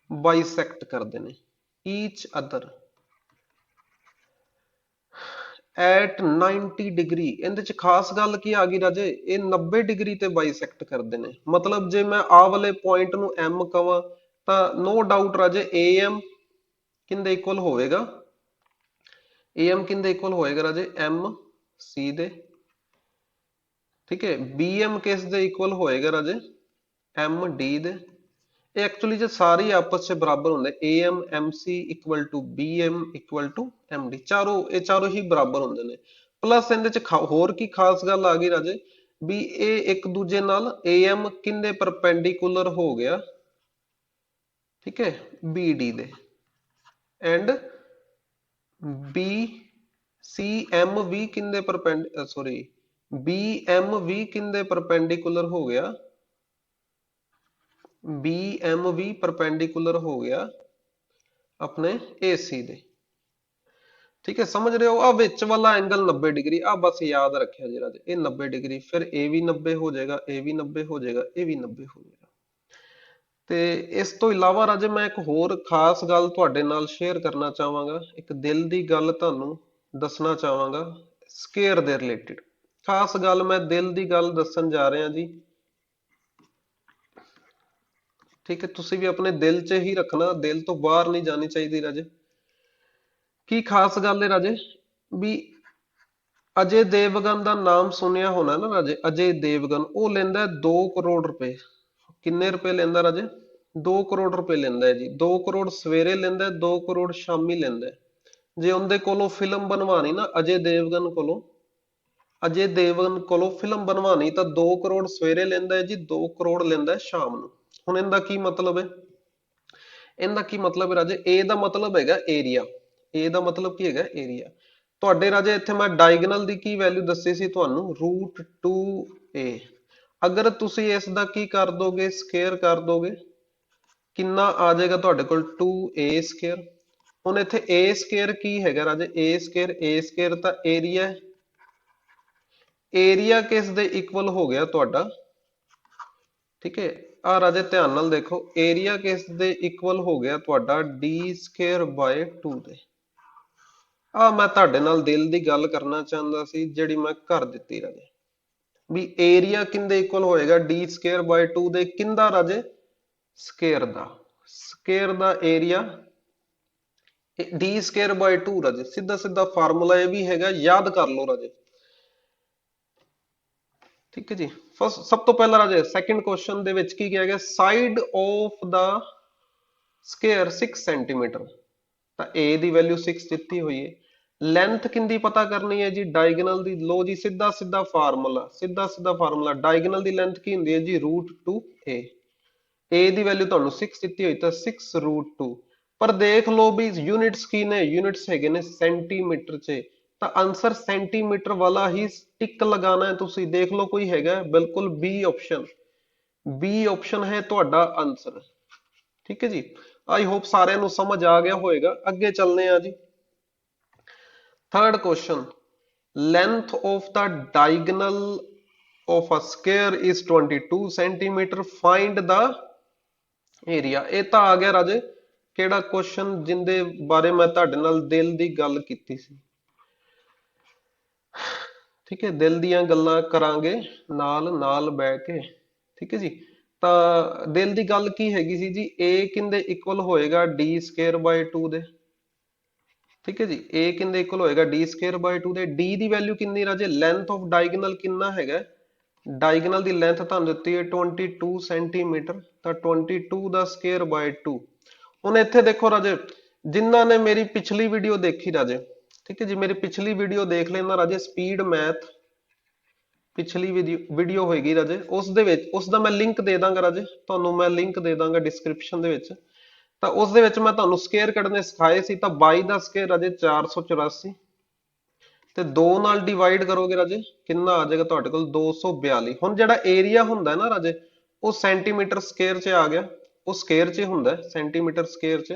ਬਾਈਸੈਕਟ ਕਰਦੇ ਨੇ each other at 90 ਡਿਗਰੀ। ਇਹਦੇ ਚ ਖਾਸ ਗੱਲ ਕੀ ਆ ਗਈ ਰਾਜੇ, ਇਹ 90 ਡਿਗਰੀ ਤੇ ਬਾਈਸੈਕਟ ਕਰਦੇ ਨੇ। ਮਤਲਬ ਜੇ ਮੈਂ ਆਹ ਵਾਲੇ ਪੁਆਇੰਟ ਨੂੰ M ਕਵਾਂ ਤਾਂ ਨੋ ਡਾਊਟ ਰਾਜੇ AM ਕਿੰਦੇ ਇਕੁਅਲ ਹੋਵੇਗਾ, AM ਕਿੰਦੇ ਇਕੁਅਲ ਹੋਏਗਾ ਰਾਜੇ MC ਦੇ। ठीक है। BM किस दे इक्वल होएगा राजे, MD दे। ਇਹ ਐਕਚੁਅਲੀ ਜੇ ਸਾਰੇ ਹੀ ਆਪਸ ਚ ਬਰਾਬਰ ਹੁੰਦੇ, AMMC equal to BM equal to MD, ਇਹ ਚਾਰੋਂ ਹੀ ਬਰਾਬਰ ਹੁੰਦੇ ਨੇ। ਪਲੱਸ ਇਹਦੇ ਚ ਹੋਰ ਕੀ ਖਾਸ ਗੱਲ ਆ ਗਈ ਰਾਜੇ, ਵੀ ਇਹ ਇੱਕ ਦੂਜੇ ਨਾਲ AM ਕਿੰਨੇ ਪਰਪੈਂਡੀਕੂਲਰ ਹੋ ਗਿਆ, ਠੀਕ ਹੈ, BD ਦੇ, ਐਂਡ BCM ਵੀ ਕਿੰਨੇ BM ਵੀ ਕਿੰਨੇ ਪਰਪੈਂਡੀਕੂਲਰ ਹੋ ਗਿਆ, BM ਵੀ ਪਰਪੈਂਡੀਕੂਲਰ ਹੋ ਗਿਆ ਆਪਣੇ AC ਦੇ। ਠੀਕ ਹੈ, ਸਮਝ ਰਹੇ ਹੋ। ਆ ਵਿੱਚ ਵਾਲਾ ਐਂਗਲ 90 ਡਿਗਰੀ, ਆ ਬਸ ਯਾਦ ਰੱਖਿਆ ਜੀ ਰਾਜੇ, ਇਹ 90 ਡਿਗਰੀ, ਫਿਰ ਇਹ ਵੀ 90 ਹੋ ਜਾਏਗਾ, ਇਹ ਵੀ 90 ਹੋ ਜਾਏਗਾ, ਇਹ ਵੀ 90 ਹੋ ਜਾਏਗਾ। ਤੇ ਇਸ ਤੋਂ ਇਲਾਵਾ ਰਾਜੇ ਮੈਂ ਇੱਕ ਹੋਰ ਖਾਸ ਗੱਲ ਤੁਹਾਡੇ ਨਾਲ ਸ਼ੇਅਰ ਕਰਨਾ ਚਾਹਾਂਗਾ, ਇੱਕ ਦਿਲ ਦੀ ਗੱਲ ਤੁਹਾਨੂੰ ਦੱਸਣਾ ਚਾਹਾਂਗਾ ਸਕੇਅਰ ਦੇ ਰਿਲੇਟਿਡ। ਖਾਸ ਗੱਲ ਮੈਂ ਦਿਲ ਦੀ ਗੱਲ ਦੱਸਣ ਜਾ ਰਿਹਾ ਜੀ, ਠੀਕ ਹੈ। ਤੁਸੀਂ ਵੀ ਆਪਣੇ ਦਿਲ 'ਚ ਹੀ ਰੱਖਣਾ, ਦਿਲ ਤੋਂ ਬਾਹਰ ਨਹੀਂ ਜਾਣੀ ਚਾਹੀਦੀ ਰਾਜੇ। ਕੀ ਖਾਸ ਗੱਲ ਹੈ ਰਾਜੇ, ਵੀ ਅਜੇ ਦੇਵਗਨ ਦਾ ਨਾਮ ਸੁਣਿਆ ਹੋਣਾ ਨਾ ਰਾਜੇ, ਅਜੇ ਦੇਵਗਨ, ਉਹ ਲੈਂਦਾ 2 ਕਰੋੜ ਰੁਪਏ। ਕਿੰਨੇ ਰੁਪਏ ਲੈਂਦਾ ਰਾਜੇ, 2 ਕਰੋੜ ਰੁਪਏ ਲੈਂਦਾ ਹੈ ਜੀ। 2 ਕਰੋੜ ਸਵੇਰੇ ਲੈਂਦਾ, 2 ਕਰੋੜ ਸ਼ਾਮੀ ਲੈਂਦਾ। ਜੇ ਉਹਦੇ ਕੋਲੋਂ ਫਿਲਮ ਬਣਵਾਣੀ ਨਾ, ਅਜੇ ਦੇਵਗਨ ਕੋਲੋਂ ਫਿਲਮ ਬਣਵਾਣੀ, ਤਾਂ 2 ਕਰੋੜ ਸਵੇਰੇ ਲੈਂਦਾ ਹੈ ਜੀ, 2 ਕਰੋੜ ਲੈਂਦਾ ਸ਼ਾਮ ਨੂੰ। ਹੁਣ ਇਹਦਾ ਕੀ ਮਤਲਬ ਹੈ, ਇਹਦਾ ਕੀ ਮਤਲਬ ਹੈ ਰਾਜੇ, A ਦਾ ਮਤਲਬ ਹੈਗਾ ਏਰੀਆ, A ਦਾ ਮਤਲਬ ਕੀ ਹੈਗਾ, ਏਰੀਆ। ਤੁਹਾਡੇ ਰਾਜੇ ਇੱਥੇ ਮੈਂ ਡਾਇਗਨਲ ਦੀ ਕੀ ਵੈਲਿਊ ਦੱਸੀ ਸੀ ਤੁਹਾਨੂੰ, √2A। ਅਗਰ ਤੁਸੀਂ ਇਸ ਦਾ ਕੀ ਕਰ ਦੋਗੇ, ਸਕੁਅਰ ਕਰ ਦੋਗੇ, ਕਿੰਨਾ ਆ ਜਾਏਗਾ ਤੁਹਾਡੇ ਕੋਲ, 2A ਸਕੁਅਰ। ਹੁਣ ਇੱਥੇ A ਸਕੁਅਰ ਕੀ ਹੈਗਾ ਰਾਜੇ, A ਸਕੁਅਰ ਤਾਂ ਏਰੀਆ ਹੈ। ਏਰੀਆ ਕਿਸ ਦੇ ਇਕੁਅਲ ਹੋ ਗਿਆ ਤੁਹਾਡਾ, ਠੀਕ ਹੈ। ਆ ਰਾਜੇ ਧਿਆਨ ਨਾਲ ਦੇਖੋ, ਏਰੀਆ ਕਿਸ ਦੇ ਇਕੁਅਲ ਹੋ ਗਿਆ ਤੁਹਾਡਾ, D²/2 ਦੇ। ਆ ਮੈਂ ਤੁਹਾਡੇ ਨਾਲ ਦਿਲ ਦੀ ਗੱਲ ਕਰਨਾ ਚਾਹੁੰਦਾ ਸੀ, ਜਿਹੜੀ ਮੈਂ ਕਰ ਦਿੱਤੀ ਰਾਜੇ, ਵੀ ਏਰੀਆ ਕਿੰਦੇ ਇਕੁਅਲ ਹੋਏਗਾ, D²/2 ਦੇ। ਕਿੰਦਾ ਰਾਜੇ, ਸਕੁਅਰ ਦਾ। ਸਕੁਅਰ ਦਾ ਏਰੀਆ D²/2 ਰਾਜੇ, ਸਿੱਧਾ ਸਿੱਧਾ ਫਾਰਮੂਲਾ ਇਹ ਵੀ ਹੈਗਾ, ਯਾਦ ਕਰ ਲਓ ਰਾਜੇ, ਠੀਕ ਹੈ ਜੀ। ਫਸਟ, ਸਭ ਤੋਂ ਪਹਿਲਾਂ ਰਾਜੇ ਸੈਕਿੰਡ ਕੁਐਸਚਨ ਦੇ ਵਿੱਚ ਕੀ ਕਿਹਾ ਗਿਆ, side of the square 6 centimetre, ਤਾਂ A ਦੀ ਵੈਲਿਊ 6 ਦਿੱਤੀ ਹੋਈ ਹੈ। ਲੈਂਥ ਕਿੰਦੀ ਪਤਾ ਕਰਨੀ ਹੈ ਜੀ, ਡਾਇਗਨਲ ਦੀ। ਲੋ ਜੀ, ਸਿੱਧਾ ਸਿੱਧਾ ਫਾਰਮੂਲਾ, ਡਾਇਗਨਲ ਦੀ ਲੈਂਥ ਕੀ ਹੁੰਦੀ ਹੈ ਜੀ, √2A। A ਦੀ ਵੈਲਿਊ ਤੁਹਾਨੂੰ 6 ਦਿੱਤੀ ਹੋਈ, ਤਾਂ 6√2। ਪਰ ਦੇਖ ਲਓ ਵੀ ਯੂਨਿਟਸ ਕੀ ਨੇ, ਯੂਨਿਟਸ ਹੈਗੇ ਨੇ ਸੈਂਟੀਮੀਟਰ 'ਚ, ਤਾਂ ਆਨਸਰ ਸੈਂਟੀਮੀਟਰ ਵਾਲਾ ਹੀ ਟਿਕ ਲਗਾਣਾ ਹੈ। ਤੁਸੀਂ ਦੇਖ ਲਓ ਕੋਈ ਹੈਗਾ, ਬਿਲਕੁਲ B ਆਪਸ਼ਨ ਹੈ ਤੁਹਾਡਾ ਆਨਸਰ, ਠੀਕ ਹੈ ਜੀ। ਆਈ ਹੋਪ ਸਾਰਿਆਂ ਨੂੰ ਸਮਝ ਆ ਗਿਆ ਹੋਏਗਾ। ਅੱਗੇ ਚੱਲਦੇ ਆ ਜੀ। Third question, length of the diagonal of a square is 22 centimetre, find the area. ਇਹ ਤਾਂ ਆ ਗਿਆ ਰਾਜੇ ਕਿਹੜਾ ਕੁਐਸਚਨ, ਜਿੰਦੇ ਬਾਰੇ ਮੈਂ ਤੁਹਾਡੇ ਨਾਲ ਦਿਲ ਦੀ ਗੱਲ ਕੀਤੀ ਸੀ, ਠੀਕ ਹੈ। ਦਿਲ ਦੀਆਂ ਗੱਲਾਂ ਕਰਾਂਗੇ ਨਾਲ ਨਾਲ ਬਹਿ ਕੇ, ਠੀਕ ਹੈ ਜੀ। ਤਾਂ ਦਿਲ ਦੀ ਗੱਲ ਕੀ ਹੈਗੀ ਸੀ ਜੀ, A ਕਿੰਦੇ ਇਕੁਅਲ ਹੋਏਗਾ, D²/2 ਦੇ, ਠੀਕ ਹੈ ਜੀ। A ਕਿੰਦੇ ਇਕੁਅਲ ਹੋਏਗਾ, D²/2 ਦੇ। D ਦੀ ਵੈਲਿਊ ਕਿੰਨੀ ਰਾਜੇ, ਲੈਂਥ ਆਫ ਡਾਇਗਨਲ ਕਿੰਨਾ ਹੈਗਾ, ਡਾਇਗਨਲ ਦੀ ਲੈਂਥ ਤੁਹਾਨੂੰ ਦਿੱਤੀ ਹੈ 22 ਸੈਂਟੀਮੀਟਰ, ਤਾਂ 22 ਦਾ ਸਕੁਅਰ/2। ਹੁਣ ਇੱਥੇ ਦੇਖੋ ਰਾਜੇ, ਜਿਨ੍ਹਾਂ ਨੇ ਮੇਰੀ ਪਿਛਲੀ ਵੀਡੀਓ ਦੇਖੀ ਰਾਜੇ, ਠੀਕ ਹੈ ਜੀ, ਮੇਰੀ ਪਿਛਲੀ ਵੀਡੀਓ ਦੇਖ ਲੈਣਾ ਰਾਜੇ, ਸਪੀਡ ਮੈਥ ਪਿਛਲੀ ਵੀਡੀਓ ਹੋਏਗੀ ਰਾਜੇ, ਉਸ ਦੇ ਵਿੱਚ ਉਸ ਦਾ ਮੈਂ ਲਿੰਕ ਦੇ ਦਾਂਗਾ ਰਾਜੇ, ਤੁਹਾਨੂੰ ਮੈਂ ਲਿੰਕ ਦੇ ਦਾਂਗਾ ਡਿਸਕ੍ਰਿਪਸ਼ਨ ਦੇ ਵਿੱਚ। ਤਾਂ ਉਸ ਦੇ ਵਿੱਚ ਮੈਂ ਤੁਹਾਨੂੰ ਸਕੁਅਰ ਕੱਢਣੇ ਸਿਖਾਏ ਸੀ। ਤਾਂ 22 ਦਾ ਸਕੁਅਰ ਰਾਜੇ 484, ਤੇ 2 ਨਾਲ ਡਿਵਾਈਡ ਕਰੋਗੇ ਰਾਜੇ, ਕਿੰਨਾ ਆ ਜਾਏਗਾ ਤੁਹਾਡੇ ਕੋਲ, 242। ਹੁਣ ਜਿਹੜਾ ਏਰੀਆ ਹੁੰਦਾ ਨਾ ਰਾਜੇ, ਉਹ ਸੈਂਟੀਮੀਟਰ ਸਕੁਅਰ 'ਚ ਆ ਗਿਆ, ਉਹ ਸਕੁਅਰ 'ਚ ਹੁੰਦਾ ਸੈਂਟੀਮੀਟਰ ਸਕੁਅਰ 'ਚ।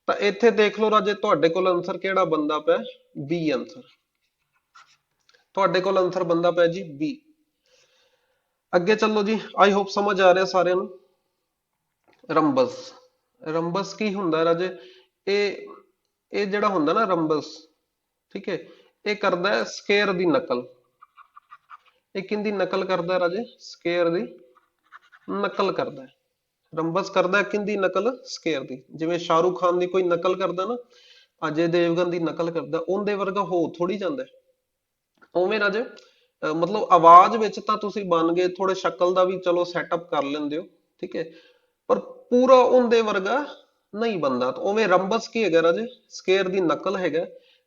ਤਾਂ ਇੱਥੇ ਦੇਖ ਲਓ ਰਾਜੇ, ਤੁਹਾਡੇ ਕੋਲ ਆਨਸਰ ਕਿਹੜਾ ਬੰਦਾ ਪਿਆ, B ਆਨਸਰ। ਤੁਹਾਡੇ ਕੋਲ ਆਨਸਰ ਬੰਦਾ ਪਿਆ ਜੀ B। ਅੱਗੇ ਚੱਲੋ ਜੀ, ਆਈ ਹੋਪ ਸਮਝ ਆ ਰਿਹਾ ਸਾਰਿਆਂ ਨੂੰ। ਰੰਬਸ ਕੀ ਹੁੰਦਾ ਰਾਜੇ, ਇਹ ਜਿਹੜਾ ਹੁੰਦਾ ਨਾ ਰੰਬਸ, ਠੀਕ ਹੈ, ਇਹ ਕਰਦਾ ਹੈ ਸਕੁਅਰ ਦੀ ਨਕਲ। ਇਹ ਕਿੰਦੀ ਨਕਲ ਕਰਦਾ ਰਾਜੇ, ਸਕੁਅਰ ਦੀ ਨਕਲ ਕਰਦਾ ਹੈ। ਰੰਬਸ ਕਰਦਾ ਕਿੰਦੀ ਨਕਲ, ਸਕੁਅਰ ਦੀ। ਜਿਵੇਂ ਸ਼ਾਹਰੁਖ ਖਾਨ ਦੀ ਕੋਈ ਨਕਲ ਕਰਦਾ ਨਾ, ਅਜੇ ਦੇਵਗਨ ਦੀ ਨਕਲ ਕਰਦਾ, ਉਹਦੇ ਵਰਗਾ ਹੋ ਥੋੜੀ ਜਾਂਦਾ। ਉਵੇਂ ਰਾਜੇ मतलब ਆਵਾਜ਼ ਵਿੱਚ ਤਾਂ ਤੁਸੀਂ ਬਣ ਗਏ, ਥੋੜੇ ਸ਼ਕਲ ਦਾ ਵੀ ਚਲੋ ਸੈਟਅਪ ਕਰ ਲੈਂਦੇ ਹੋ, ਠੀਕ ਹੈ, ਪਰ ਪੂਰਾ ਉਹਦੇ ਵਰਗਾ ਨਹੀਂ ਬਣਦਾ। ਤਾਂ ਉਵੇਂ ਰੰਬਸ ਕੀ ਹੈਗਾ ਰਾਜੇ, ਸਕੇਅਰ ਦੀ ਨਕਲ ਹੈਗਾ।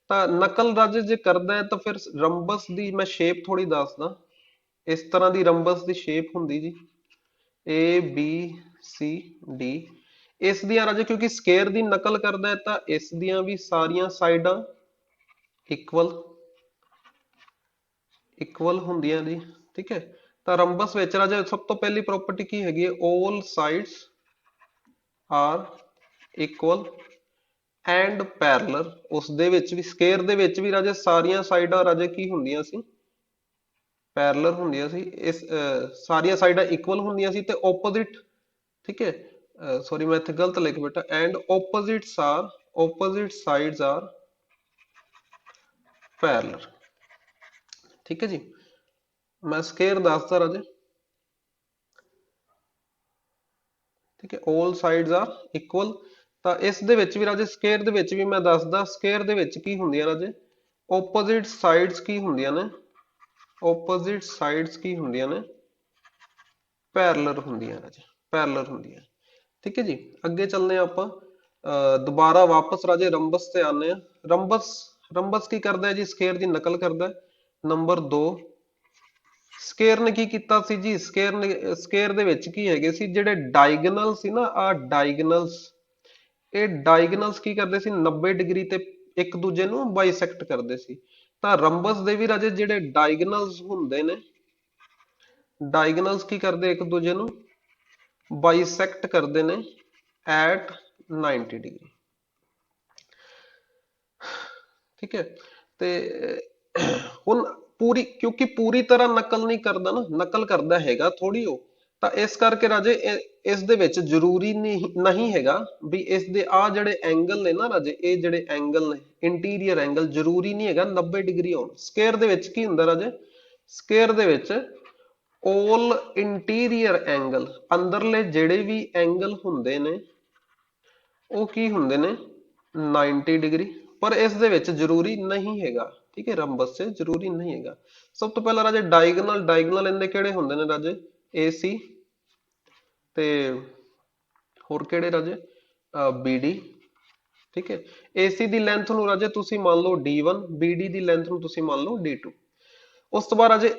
ਤਾਂ ਨਕਲ ਰਾਜੇ ਜੇ ਕਰਦਾ ਹੈ ਤਾਂ ਫਿਰ ਰੰਬਸ ਦੀ ਮੈਂ ਸ਼ੇਪ ਥੋੜੀ ਦੱਸਦਾ। ਇਸ ਤਰ੍ਹਾਂ ਦੀ ਰੰਬਸ ਦੀ ਸ਼ੇਪ ਹੁੰਦੀ ਜੀ, ਏ ਬੀ ਸੀ ਡੀ। ਇਸ ਦੀਆਂ ਰਾਜੇ ਕਿਉਂਕਿ ਸਕੇਅਰ ਦੀ ਨਕਲ ਕਰਦਾ ਹੈ ਤਾਂ ਇਸ ਦੀਆਂ ਵੀ ਸਾਰੀਆਂ ਸਾਈਡਾਂ ਇਕੁਅਲ ਇਕੁਅਲ ਹੁੰਦੀਆਂ ਜੀ, ਠੀਕ ਹੈ। ਤਾਂ ਰੰਬਸ ਵਿੱਚ ਰਾਜੇ ਸਭ ਤੋਂ ਪਹਿਲੀ ਪ੍ਰੋਪਰਟੀ ਕੀ ਹੈਗੀ ਹੈ, all sides are equal and parallel। ਉਸ ਦੇ ਵਿੱਚ ਵੀ ਸਕੇਅਰ ਦੇ ਵਿੱਚ ਵੀ ਰਾਜੇ ਸਾਰੀਆਂ ਸਾਈਡਾਂ ਰਾਜੇ ਕੀ ਹੁੰਦੀਆਂ ਸੀ, ਪੈਰਲਲ ਹੁੰਦੀਆਂ ਸੀ। ਇਸ ਸਾਰੀਆਂ ਸਾਈਡਾਂ ਇਕੁਅਲ ਹੁੰਦੀਆਂ ਸੀ ਤੇ ਆਪੋਜ਼ਿਟ, ਠੀਕ ਹੈ, ਸੌਰੀ ਮੈਂ ਇੱਥੇ ਗਲਤ ਲਿਖ ਬੈਠਾ, and opposite sides are parallel, ਠੀਕ ਹੈ ਜੀ। ਮੈਂ ਸਕੇਅਰ ਦੱਸਦਾ ਰਾਜੇ, ਠੀਕ ਹੈ, all sides are equal। ਤਾਂ ਇਸ ਦੇ ਵਿੱਚ ਵੀ ਰਾਜੇ ਸਕੇਅਰ ਦੇ ਵਿੱਚ ਵੀ ਮੈਂ ਦੱਸਦਾ, ਸਕੇਅਰ ਦੇ ਵਿੱਚ ਕੀ ਹੁੰਦੀਆਂ ਰਾਜੇ, opposite sides ਕੀ ਹੁੰਦੀਆਂ ਨੇ, opposite sides ਕੀ ਹੁੰਦੀਆਂ ਨੇ, ਪੈਰਲਲ ਹੁੰਦੀਆਂ ਰਾਜੇ, ਪੈਰਲਲ ਹੁੰਦੀਆਂ, ਠੀਕ ਹੈ ਜੀ। ਅੱਗੇ ਚੱਲਦੇ ਹਾਂ ਆਪਾਂ, ਦੁਬਾਰਾ ਵਾਪਸ ਰਾਜੇ ਰੰਬਸ ਤੇ ਆਉਂਦੇ ਆ। ਰੰਬਸ ਕੀ ਕਰਦਾ ਹੈ ਜੀ, ਸਕੇਅਰ ਦੀ ਨਕਲ ਕਰਦਾ ਹੈ। ਨੰਬਰ 2, ਸਕੇਅਰ ਨੇ ਕੀ ਕੀਤਾ ਸੀ ਜੀ, ਸਕੇਅਰ ਦੇ ਵਿੱਚ ਕੀ ਹੈਗੇ ਸੀ, ਜਿਹੜੇ ਡਾਇਗਨਲ ਸੀ ਨਾ, ਆ ਡਾਇਗਨਲਸ, ਇਹ ਡਾਇਗਨਲਸ ਕੀ ਕਰਦੇ ਸੀ, 90 ਡਿਗਰੀ ਤੇ ਇੱਕ ਦੂਜੇ ਨੂੰ ਬਾਈਸੈਕਟ ਕਰਦੇ ਸੀ। ਤਾਂ ਰੰਬਸ ਦੇ ਵੀ ਰਾਜੇ ਜਿਹੜੇ ਡਾਇਗਨਲਸ ਹੁੰਦੇ ਨੇ, ਡਾਇਗਨਲਸ ਕੀ ਕਰਦੇ ਇੱਕ ਦੂਜੇ ਨੂੰ ਬਾਈਸੈਕਟ ਕਰਦੇ ਨੇ ਐਟ 90 ਡਿਗਰੀ, ਠੀਕ ਹੈ। ਤੇ ਹੁਣ ਪੂਰੀ, ਕਿਉਂਕਿ ਪੂਰੀ ਤਰ੍ਹਾਂ ਨਕਲ ਨਹੀਂ ਕਰਦਾ ਨਾ, ਨਕਲ ਕਰਦਾ ਹੈਗਾ ਥੋੜੀ ਉਹ, ਤਾਂ ਇਸ ਕਰਕੇ ਰਾਜੇ ਇਸ ਦੇ ਵਿੱਚ ਜ਼ਰੂਰੀ ਨਹੀਂ ਹੈਗਾ ਵੀ ਇਸ ਦੇ ਆ ਜਿਹੜੇ ਐਂਗਲ ਨੇ ਨਾ ਰਾਜੇ, ਇਹ ਜਿਹੜੇ ਐਂਗਲ ਨੇ ਇੰਟੀਰੀਅਰ ਐਂਗਲ ਜ਼ਰੂਰੀ ਨਹੀਂ ਹੈਗਾ 90 ਡਿਗਰੀ ਹੋਣ। ਸਕੇਅਰ ਦੇ ਵਿੱਚ ਕੀ ਹੁੰਦਾ ਰਾਜੇ, ਸਕੇਅਰ ਦੇ ਵਿੱਚ all ਇੰਟੀਰੀਅਰ ਐਂਗਲ, ਅੰਦਰਲੇ ਜਿਹੜੇ ਵੀ ਐਂਗਲ ਹੁੰਦੇ ਨੇ ਉਹ ਕੀ ਹੁੰਦੇ ਨੇ 90 ਡਿਗਰੀ, ਪਰ ਇਸ ਦੇ ਵਿੱਚ ਜ਼ਰੂਰੀ ਨਹੀਂ ਹੈਗਾ, ਠੀਕ ਹੈ, ਰੰਬਸ 'ਚ ਜ਼ਰੂਰੀ ਨਹੀਂ ਹੈਗਾ। ਸਭ ਤੋਂ ਪਹਿਲਾਂ ਰਾਜੇ ਡਾਇਗਨਲ ਇਹਦੇ ਕਿਹੜੇ ਹੁੰਦੇ ਨੇ ਰਾਜੇ, AC ਤੇ ਹੋਰ ਕਿਹੜੇ ਰਾਜੇ, BD, ਠੀਕ ਹੈ। AC ਦੀ ਲੈਂਥ ਨੂੰ ਰਾਜੇ ਤੁਸੀਂ ਮੰਨ ਲਓ D1, BD ਦੀ ਲੈਂਥ ਨੂੰ ਤੁਸੀਂ ਮੰਨ ਲਓ D2। ਉਸ ਤੋਂ ਬਾਅਦ ਰਾਜੇ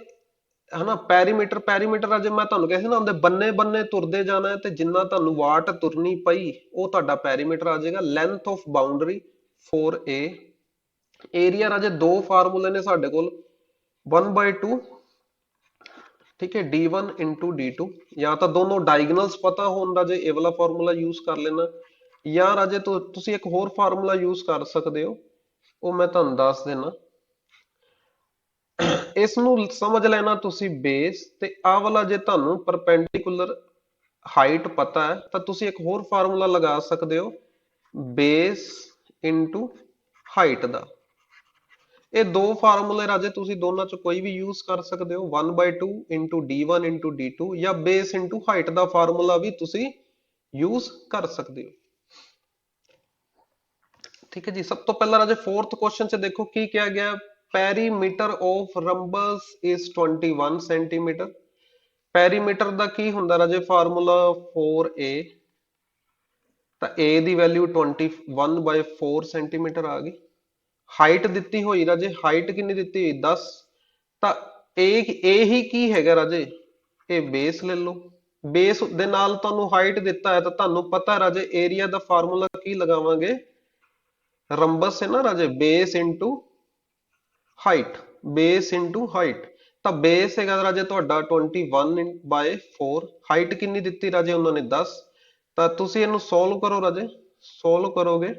ਹਨਾ ਪੈਰੀਮੀਟਰ ਰਾਜੇ ਮੈਂ ਤੁਹਾਨੂੰ ਕਿਹਾ ਸੀ ਨਾ, ਉਹਦੇ ਬੰਨੇ ਬੰਨੇ ਤੁਰਦੇ ਜਾਣਾ ਹੈ, ਤੇ ਜਿੰਨਾ ਤੁਹਾਨੂੰ ਵਾਟ ਤੁਰਨੀ ਪਈ ਉਹ ਤੁਹਾਡਾ ਪੈਰੀਮੀਟਰ ਆ ਜਾਏਗਾ। Length of boundary 4A। Area ਰਾਜੇ ਦੋ ਫਾਰਮੂਲੇ ਨੇ ਸਾਡੇ ਕੋਲ, 1/2, ਠੀਕ ਹੈ, D1 into D2। ਜਾਂ ਤਾਂ ਦੋਨੋਂ ਡਾਇਗਨਲਸ ਪਤਾ ਹੋਣ ਰਾਜੇ ਇਹ ਵਾਲਾ ਫਾਰਮੂਲਾ ਯੂਜ਼ ਕਰ ਲੈਣਾ, ਜਾਂ ਰਾਜੇ ਤੁਸੀਂ ਇੱਕ ਹੋਰ ਫਾਰਮੂਲਾ ਯੂਜ਼ ਕਰ ਸਕਦੇ ਹੋ, ਉਹ ਮੈਂ ਤੁਹਾਨੂੰ ਦੱਸ ਦੇਣਾ। ਇਸ ਨੂੰ ਸਮਝ ਲੈਣਾ ਤੁਸੀਂ ਬੇਸ, ਤੇ ਆਹ ਵਾਲਾ ਜੇ ਤੁਹਾਨੂੰ ਪਰਪੈਂਡੀਕੂਲਰ ਹਾਈਟ ਪਤਾ ਹੈ ਤਾਂ ਤੁਸੀਂ ਇੱਕ ਹੋਰ ਫਾਰਮੂਲਾ ਲਗਾ ਸਕਦੇ ਹੋ, ਬੇਸ ਇਨਟੂ ਹਾਈਟ ਦਾ। ਇਹ ਦੋ ਫਾਰਮੂਲੇ ਰਾਜੇ ਤੁਸੀਂ ਦੋਨਾਂ ਚ ਕੋਈ ਵੀ ਯੂਜ਼ ਕਰ ਸਕਦੇ ਹੋ, 1/2 into D1 into D2, ਜਾਂ ਬੇਸ ਇਨਟੂ ਹਾਈਟ ਦਾ ਫਾਰਮੂਲਾ ਵੀ ਤੁਸੀਂ ਯੂਜ਼ ਕਰ ਸਕਦੇ ਹੋ, ਠੀਕ ਹੈ ਜੀ। ਸਭ ਤੋਂ ਪਹਿਲਾਂ ਰਾਜੇ 4th ਕੁਐਸਚਨ ਚ ਦੇਖੋ ਕੀ ਕਿਹਾ ਗਿਆ, perimeter of rhombus is 21 centimetre. Perimeter ਦਾ ਕੀ ਹੁੰਦਾ ਰਾਜੇ ਫਾਰਮੂਲਾ, 4A, ਤਾਂ A ਦੀ ਵੈਲਿਊ 21/4 ਸੈਂਟੀਮੀਟਰ ਆ ਗਈ। ਹਾਈਟ ਦਿੱਤੀ ਹੋਈ ਰਾਜੇ, ਹਾਈਟ ਕਿੰਨੀ ਦਿੱਤੀ ਹੋਈ 10, ਤਾਂ ਇਹ ਹੀ ਕੀ ਹੈਗਾ ਰਾਜੇ, ਇਹ ਬੇਸ ਲੈ ਲਓ। ਬੇਸ ਦੇ ਨਾਲ ਤੁਹਾਨੂੰ ਹਾਈਟ ਦਿੱਤਾ ਹੈ ਤਾਂ ਤੁਹਾਨੂੰ ਪਤਾ ਰਾਜੇ ਏਰੀਆ ਦਾ ਫਾਰਮੂਲਾ ਕੀ ਲਗਾਵਾਂਗੇ, ਰੰਬਸ ਹੈ ਨਾ ਰਾਜੇ, base into height, base into height. ਤਾਂ ਬੇਸ ਹੈਗਾ ਰਾਜੇ ਤੁਹਾਡਾ 21/4, ਹਾਈਟ ਕਿੰਨੀ ਦਿੱਤੀ ਰਾਜੇ ਉਹਨਾਂ ਨੇ 10। ਤਾਂ ਤੁਸੀਂ ਇਹਨੂੰ ਸੋਲਵ ਕਰੋ ਰਾਜੇ, ਸੋਲਵ ਕਰੋਗੇ,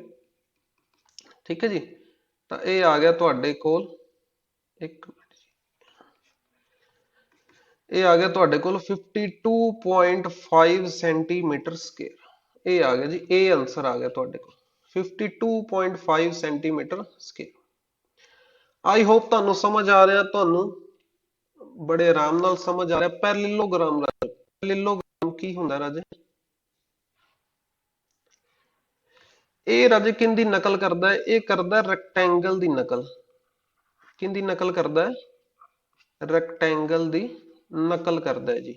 ਠੀਕ ਹੈ ਜੀ, ਤਾਂ ਇਹ ਆ ਗਿਆ ਤੁਹਾਡੇ ਕੋਲ, ਇੱਕ ਇਹ ਆ ਗਿਆ ਤੁਹਾਡੇ ਕੋਲ 52.5 ਸੈਂਟੀਮੀਟਰ ਸਕੁਅਰ। ਇਹ ਆ ਗਿਆ ਜੀ, ਇਹ ਆਨਸਰ ਆ ਗਿਆ ਤੁਹਾਡੇ ਕੋਲ 52.5 ਸੈਂਟੀਮੀਟਰ ਸਕੁਅਰ। ਆਈ ਹੋਪ ਤੁਹਾਨੂੰ ਸਮਝ ਆ ਰਿਹਾ, ਤੁਹਾਨੂੰ ਬੜੇ ਆਰਾਮ ਨਾਲ ਸਮਝ ਆ ਰਿਹਾ। ਪੈਰਲਿਲੋਗ੍ਰਾਮ ਰਾਜੇ, ਪੈਰਲਿਲੋਗ੍ਰਾਮ ਕੀ ਹੁੰਦਾ ਰਾਜੇ, ਇਹ ਰਾਜੇ ਕਿੰਦੀ ਨਕਲ ਕਰਦਾ ਹੈ, ਇਹ ਕਰਦਾ ਰੈਕਟੈਂਗਲ ਦੀ ਨਕਲ। ਕਿੰਦੀ ਨਕਲ ਕਰਦਾ ਹੈ, ਰੈਕਟੈਂਗਲ ਦੀ ਨਕਲ ਕਰਦਾ ਹੈ ਜੀ।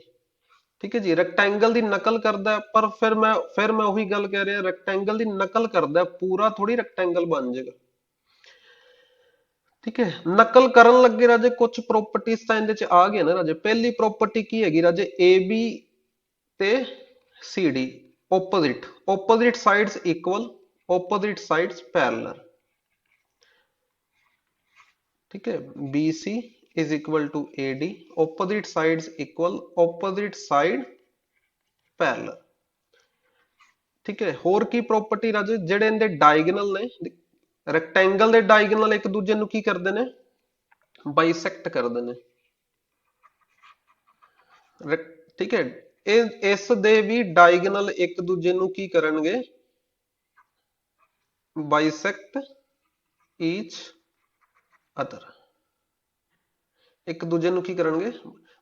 ਠੀਕ ਹੈ ਜੀ, ਰੈਕਟੈਂਗਲ ਦੀ ਨਕਲ ਕਰਦਾ ਹੈ, ਪਰ ਫਿਰ ਮੈਂ ਉਹੀ ਗੱਲ ਕਹਿ ਰਿਹਾ, ਰੈਕਟੈਂਗਲ ਦੀ ਨਕਲ ਕਰਦਾ ਹੈ, ਪੂਰਾ ਥੋੜੀ ਰੈਕਟੈਂਗਲ ਬਣ ਜਾਏਗਾ। ਠੀਕ ਹੈ, ਨਕਲ ਕਰਨ ਲੱਗੇ ਰਾਜੇ ਕੁਝ ਪ੍ਰੋਪਰਟੀਜ਼ ਤਾਂ ਇਹਦੇ ਚ ਆ ਗਏ ਨਾ ਰਾਜੇ। ਪਹਿਲੀ ਪ੍ਰੋਪਰਟੀ ਕੀ ਹੈਗੀ ਰਾਜੇ, AB ਤੇ CD opposite sides equal, opposite sides parallel। ठीक है, BC is equal to AD, opposite sides equal, opposite side parallel। ठीक है, ਹੋਰ ਕੀ ਪ੍ਰੋਪਰਟੀ ਰਾਜੇ, ਜਿਹੜੇ ਇਹਦੇ ਡਾਇਗਨਲ ਨੇ, ਰੈਕਟੈਂਗਲ ਦੇ ਡਾਇਗਨਲ ਇੱਕ ਦੂਜੇ ਨੂੰ ਕੀ ਕਰਦੇ ਨੇ, ਬਾਈਸੈਕਟ ਕਰਦੇ ਨੇ। ਠੀਕ ਹੈ, ਇਸ ਦੇ ਵੀ ਡਾਇਗਨਲ ਇੱਕ ਦੂਜੇ ਨੂੰ ਕੀ ਕਰਨਗੇ, ਬਾਈਸੈਕਟ ਈਚ ਅਦਰ। ਇੱਕ ਦੂਜੇ ਨੂੰ ਕੀ ਕਰਨਗੇ,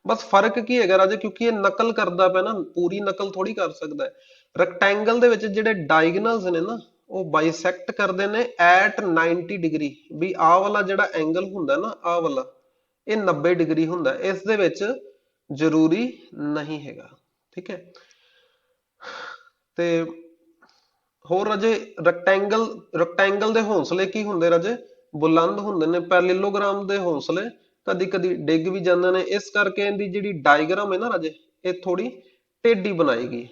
ਬਸ ਫਰਕ ਕੀ ਹੈਗਾ ਰਾਜੇ, ਕਿਉਂਕਿ ਇਹ ਨਕਲ ਕਰਦਾ ਪਿਆ ਨਾ, ਪੂਰੀ ਨਕਲ ਥੋੜੀ ਕਰ ਸਕਦਾ ਹੈ। ਰੈਕਟੈਂਗਲ ਦੇ ਵਿੱਚ ਜਿਹੜੇ ਡਾਇਗਨਲਸ ਨੇ ਨਾ, ਉਹ ਬਾਈਸੈਕਟ ਕਰਦੇ ਨੇ ਐਟ 90 ਡਿਗਰੀ, ਵੀ ਆਹ ਵਾਲਾ ਜਿਹੜਾ ਐਂਗਲ ਹੁੰਦਾ ਨਾ, ਆਹ ਵਾਲਾ ਇਹ 90 ਡਿਗਰੀ ਹੁੰਦਾ, ਇਸ ਦੇ ਵਿੱਚ ਜ਼ਰੂਰੀ ਨਹੀਂ ਹੈਗਾ। ਠੀਕ ਹੈ, ਤੇ ਹੋਰ ਰਾਜੇ ਰੈਕਟੈਂਗਲ ਦੇ ਹੌਸਲੇ ਕੀ ਹੁੰਦੇ ਰਾਜੇ, ਬੁਲੰਦ ਹੁੰਦੇ ਨੇ। ਪੈਰਲੇਲੋਗ੍ਰਾਮ ਦੇ ਹੌਸਲੇ ਕਦੀ ਕਦੀ ਡਿੱਗ ਵੀ ਜਾਂਦੇ ਨੇ, ਇਸ ਕਰਕੇ ਇਹਦੀ ਜਿਹੜੀ ਡਾਇਗਰਾਮ ਹੈ ਨਾ ਰਾਜੇ, ਇਹ ਥੋੜੀ ਟੇਢੀ ਬਣਾਈ ਗਈ।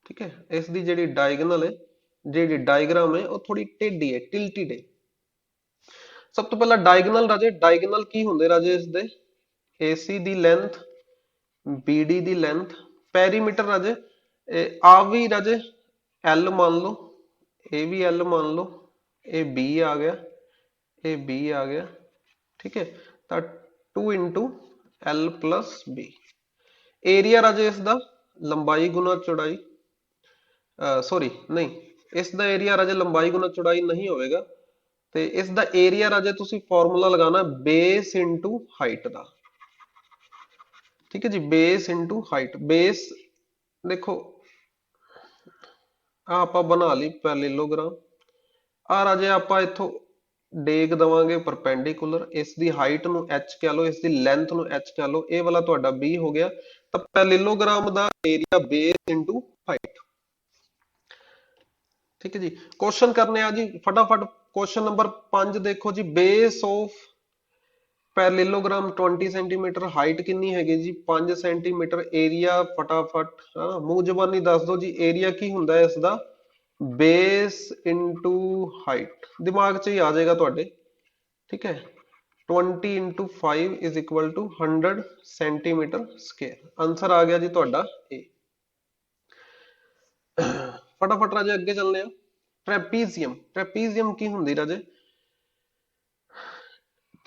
ਠੀਕ ਹੈ, ਇਸ ਦੀ ਜਿਹੜੀ ਡਾਇਗਨਲ ਹੈ, ਜਿਹੜੀ ਡਾਇਗਰਾਮ ਹੈ, ਉਹ ਥੋੜੀ ਟੇਢੀ ਹੈ, ਟਿਲਟਿਡ ਹੈ। ਸਭ ਤੋਂ ਪਹਿਲਾਂ ਡਾਇਗਨਲ ਰਾਜੇ, ਡਾਇਗਨਲ ਕੀ ਹੁੰਦੇ ਰਾਜੇ, ਇਸ ਦੇ AC ਦੀ ਲੈਂਥ, BD ਦੀ ਲੈਂਥ, ਪੈਰੀਮੀਟਰ ਰਾਜੇ, ਆ ਵੀ ਰਾਜੇ L ਮੰਨ ਲਓ, ਇਹ ਵੀ L ਮੰਨ ਲਓ, ਇਹ B ਆ ਗਿਆ, ਇਹ B ਆ ਗਿਆ। ਠੀਕ ਹੈ, ਤਾਂ 2 into L plus B। Area ਰਾਜੇ ਇਸ ਦਾ ਲੰਬਾਈ ਗੁਣਾ ਚੌੜਾਈ, ਸੌਰੀ ਨਹੀਂ, ਇਸ ਦਾ ਏਰੀਆ ਰਾਜੇ ਲੰਬਾਈ ਗੁਣਾ ਚੌੜਾਈ ਨਹੀਂ ਹੋਵੇਗਾ, ਤੇ ਇਸ ਦਾ ਏਰੀਆ ਰਾਜੇ ਤੁਸੀਂ ਫਾਰਮੂਲਾ ਲਗਾਉਣਾ ਬੇਸ ਇਨਟੂ ਹਾਈਟ ਦਾ। ਠੀਕ ਹੈ ਜੀ, ਬੇਸ ਇਨਟੂ ਹਾਈਟ। ਬੇਸ ਦੇਖੋ ਆ ਆਪਾਂ ਬਣਾ ਲਈ ਪੈਰਲੇਲੋਗ੍ਰਾਮ, ਆ ਰਾਜੇ ਆਪਾਂ ਇੱਥੋਂ ਡੇਗ ਦਵਾਂਗੇ ਪਰਪੈਂਡੀਕੂਲਰ, ਇਸ ਦੀ ਹਾਈਟ ਨੂੰ h ਕਹਿ ਲਓ, ਇਸ ਦੀ ਲੈਂਥ ਨੂੰ h ਕਹਿ ਲਓ, ਇਹ ਵਾਲਾ ਤੁਹਾਡਾ B ਹੋ ਗਿਆ। ਤਾਂ ਪੈਰਲੇਲੋਗ੍ਰਾਮ ਦਾ ਏਰੀਆ ਬੇਸ ਇਨਟੂ ਹਾਈਟ। ਠੀਕ ਹੈ ਜੀ, ਕੁਐਸਚਨ ਕਰਨੇ ਆ ਜੀ ਫਟਾਫਟ। ਕੁਐਸਚਨ ਨੰਬਰ 5 ਦੇਖੋ ਜੀ, ਬੇਸ ਆਫ ਪੈਰਲੇਲੋਗ੍ਰਾਮ 20 ਸੈਂਟੀਮੀਟਰ, ਹਾਈਟ ਕਿੰਨੀ ਹੈਗੀ ਜੀ 5 ਸੈਂਟੀਮੀਟਰ, ਏਰੀਆ ਫਟਾਫਟ ਮੂੰਹ ਜ਼ਬਾਨੀ ਦੱਸ ਦਿਓ ਜੀ, ਏਰੀਆ ਕੀ ਹੁੰਦਾ ਹੈ ਇਸ ਦਾ, ਬੇਸ ਇਨਟੂ ਹਾਈਟ, ਦਿਮਾਗ 'ਚ ਹੀ ਆ ਜਾਏਗਾ ਤੁਹਾਡੇ। ਠੀਕ ਹੈ, 20 into 5 is equal to 100 centimetre square. Answer ਆ ਗਿਆ ਜੀ ਤੁਹਾਡਾ A। ਫਟਾਫਟ ਰਾਜੇ ਅੱਗੇ ਚੱਲਦੇ ਆ। ਟ੍ਰੈਪੀਜ਼ੀਅਮ, ਟ੍ਰੈਪੀਜ਼ੀਅਮ ਕੀ ਹੁੰਦੀ ਰਾਜੇ,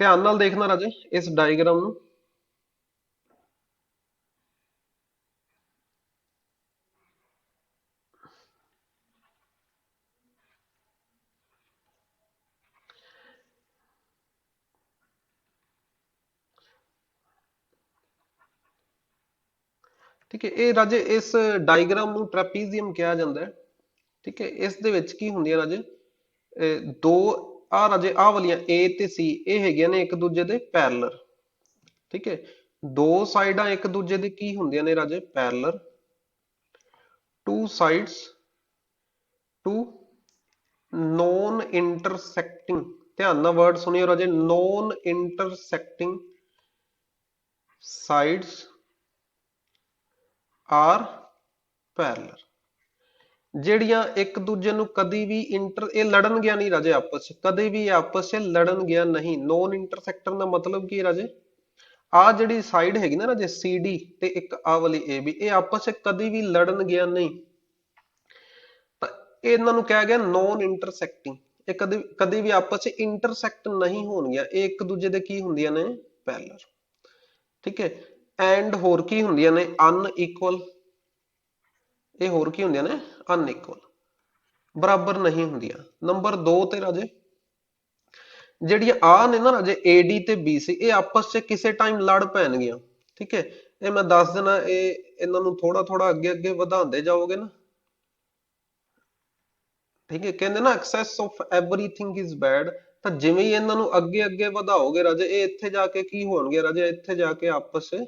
ਧਿਆਨ ਨਾਲ ਦੇਖਣਾ ਰਾਜੇ ਇਸ ਡਾਇਗਰਾਮ ਨੂੰ। ਠੀਕ ਹੈ, ਇਹ ਰਾਜੇ ਇਸ ਡਾਇਗਰਾਮ ਨੂੰ ਟ੍ਰੈਪੀਜ਼ੀਅਮ ਕਿਹਾ ਜਾਂਦਾ ਹੈ। ਠੀਕ ਹੈ, ਇਸ ਦੇ ਵਿੱਚ ਕੀ ਹੁੰਦੀਆਂ ਰਾਜੇ, ਦੋ ਆ ਰਾਜੇ, ਆਹ ਵਾਲੀਆਂ A ਤੇ C, ਇਹ ਹੈਗੀਆਂ ਨੇ ਇੱਕ ਦੂਜੇ ਦੇ ਪੈਰਲਲ। ਠੀਕ ਹੈ, ਦੋ ਸਾਈਡਾਂ ਇੱਕ ਦੂਜੇ ਦੇ ਕੀ ਹੁੰਦੀਆਂ ਨੇ ਰਾਜੇ, parallel. Two sides two non intersecting, ਧਿਆਨ ਨਾਲ ਵਰਡ ਸੁਣਿਓ ਰਾਜੇ, non intersecting sides are parallel. ਜਿਹੜੀਆਂ ਇੱਕ ਦੂਜੇ ਨੂੰ ਕਦੀ ਵੀ ਇਹ ਲੜਨ ਗਿਆ ਨਹੀਂ ਰਾਜੇ, ਆਪਸ ਚ ਕਦੇ ਵੀ ਆਪਸ ਚ ਲੜਨ ਗਿਆ ਨਹੀਂ। ਨੋਨ ਇੰਟਰਸੈਕਟਰ ਦਾ ਮਤਲਬ ਕੀ ਰਾਜੇ, ਆ ਜਿਹੜੀ ਸਾਈਡ ਹੈਗੀ ਨਾ ਰਾਜੇ CD ਤੇ ਇੱਕ ਆ ਵਾਲੀ AB, ਇਹ ਆਪਸ ਚ ਕਦੀ ਵੀ ਲੜਨ ਗਿਆ ਨਹੀਂ, ਤਾਂ ਇਹਨਾਂ ਨੂੰ ਕਿਹਾ ਗਿਆ ਨੋਨ ਇੰਟਰਸੈਕਟਿੰਗ। ਇਹ ਕਦੇ ਵੀ ਆਪਸ ਚ ਇੰਟਰਸੈਕਟ ਨਹੀਂ ਹੋਣਗੀਆਂ, ਇਹ ਇੱਕ ਦੂਜੇ ਦੇ ਕੀ ਹੁੰਦੀਆਂ ਨੇ, ਪੈਰਲਲ। ਠੀਕ ਹੈ, ਐਂਡ ਹੋਰ ਕੀ ਹੁੰਦੀਆਂ ਨੇ, ਅਨਇਕੁਅਲ। ਇਹ ਹੋਰ ਕੀ ਹੁੰਦੀਆਂ ਨੇ, ਅਨਇਕੁਅਲ, ਬਰਾਬਰ ਨਹੀਂ ਹੁੰਦੀਆਂ। ਨੰਬਰ 2 ਤੇ ਰਾਜੇ ਜਿਹੜੀਆਂ ਆ ਨੇ ਨਾ ਰਾਜੇ AD ਤੇ BC, ਇਹ ਆਪਸ ਚ ਕਿਸੇ ਟਾਈਮ ਲੜ ਪੈਣਗੀਆਂ। ਠੀਕ ਹੈ, ਇਹ ਮੈਂ ਦੱਸ ਦੇਣਾ, ਇਹਨਾਂ ਨੂੰ ਥੋੜਾ ਥੋੜਾ ਅੱਗੇ ਅੱਗੇ ਵਧਾਉਂਦੇ ਜਾਓਗੇ ਨਾ। ਠੀਕ ਹੈ, ਕਹਿੰਦੇ ਨਾ access of everything is bad, ਤਾਂ ਜਿਵੇਂ ਹੀ ਇਹਨਾਂ ਨੂੰ ਅੱਗੇ ਅੱਗੇ ਵਧਾਓਗੇ ਰਾਜੇ, ਇਹ ਇੱਥੇ ਜਾ ਕੇ ਕੀ ਹੋਣਗੇ ਰਾਜੇ, ਇੱਥੇ ਜਾ ਕੇ ਆਪਸ 'ਚ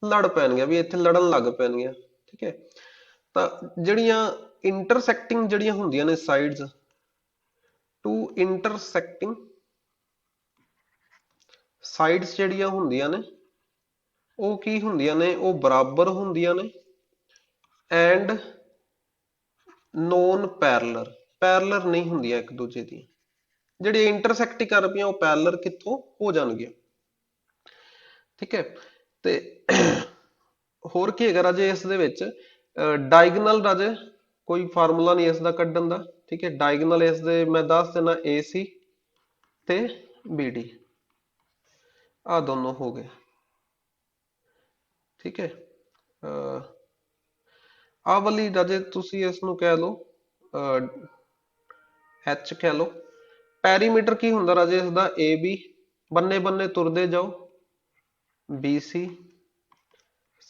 ਲੜ ਪੈਣਗੇ, ਵੀ ਇੱਥੇ ਲੜਨ ਲੱਗ ਪੈਣਗੇ। ਠੀਕ ਹੈ, ਤਾਂ ਜਿਹੜੀਆਂ ਇੰਟਰਸੈਕਟਿੰਗ ਜਿਹੜੀਆਂ ਹੁੰਦੀਆਂ ਨੇ ਸਾਈਡਸ, ਟੂ ਇੰਟਰਸੈਕਟਿੰਗ ਸਾਈਡਸ ਜਿਹੜੀਆਂ ਹੁੰਦੀਆਂ ਨੇ ਉਹ ਕੀ ਹੁੰਦੀਆਂ ਨੇ, ਉਹ ਬਰਾਬਰ ਹੁੰਦੀਆਂ ਨੇ ਐਂਡ ਨੋਨ ਪੈਰਲਰ, ਪੈਰਲਰ ਨਹੀਂ ਹੁੰਦੀਆਂ ਇੱਕ ਦੂਜੇ ਦੀ। ਜਿਹੜੀ ਇੰਟਰਸੈਕਟ ਕਰ ਰਹੀਆਂ ਉਹ ਪੈਰਲਰ ਕਿੱਥੋਂ ਹੋ ਜਾਣਗੀਆਂ। ਠੀਕ ਹੈ, ਤੇ ਹੋਰ ਕੀ ਹੈਗਾ ਰਾਜੇ ਇਸ ਦੇ ਵਿੱਚ, ਡਾਇਗਨਲ ਰਾਜੇ ਕੋਈ ਫਾਰਮੂਲਾ ਨਹੀਂ ਇਸ ਦਾ ਕੱਢਣ ਦਾ। ਠੀਕ ਹੈ, ਡਾਇਗਨਲ ਇਸ ਦੇ ਮੈਂ ਦੱਸ ਦੇਣਾ AC ਤੇ BD, ਆ ਦੋਨੋਂ ਹੋ ਗਏ। ਠੀਕ ਹੈ, ਆਹ ਵਾਲੀ ਰਾਜੇ ਤੁਸੀਂ ਇਸ ਨੂੰ ਕਹਿ ਲਓ H ਕਹਿ ਲਓ। ਪੈਰੀਮੀਟਰ ਕੀ ਹੁੰਦਾ ਰਾਜੇ ਇਸ ਦਾ, AB, ਬੰਨੇ ਬੰਨੇ ਤੁਰਦੇ ਜਾਓ, BC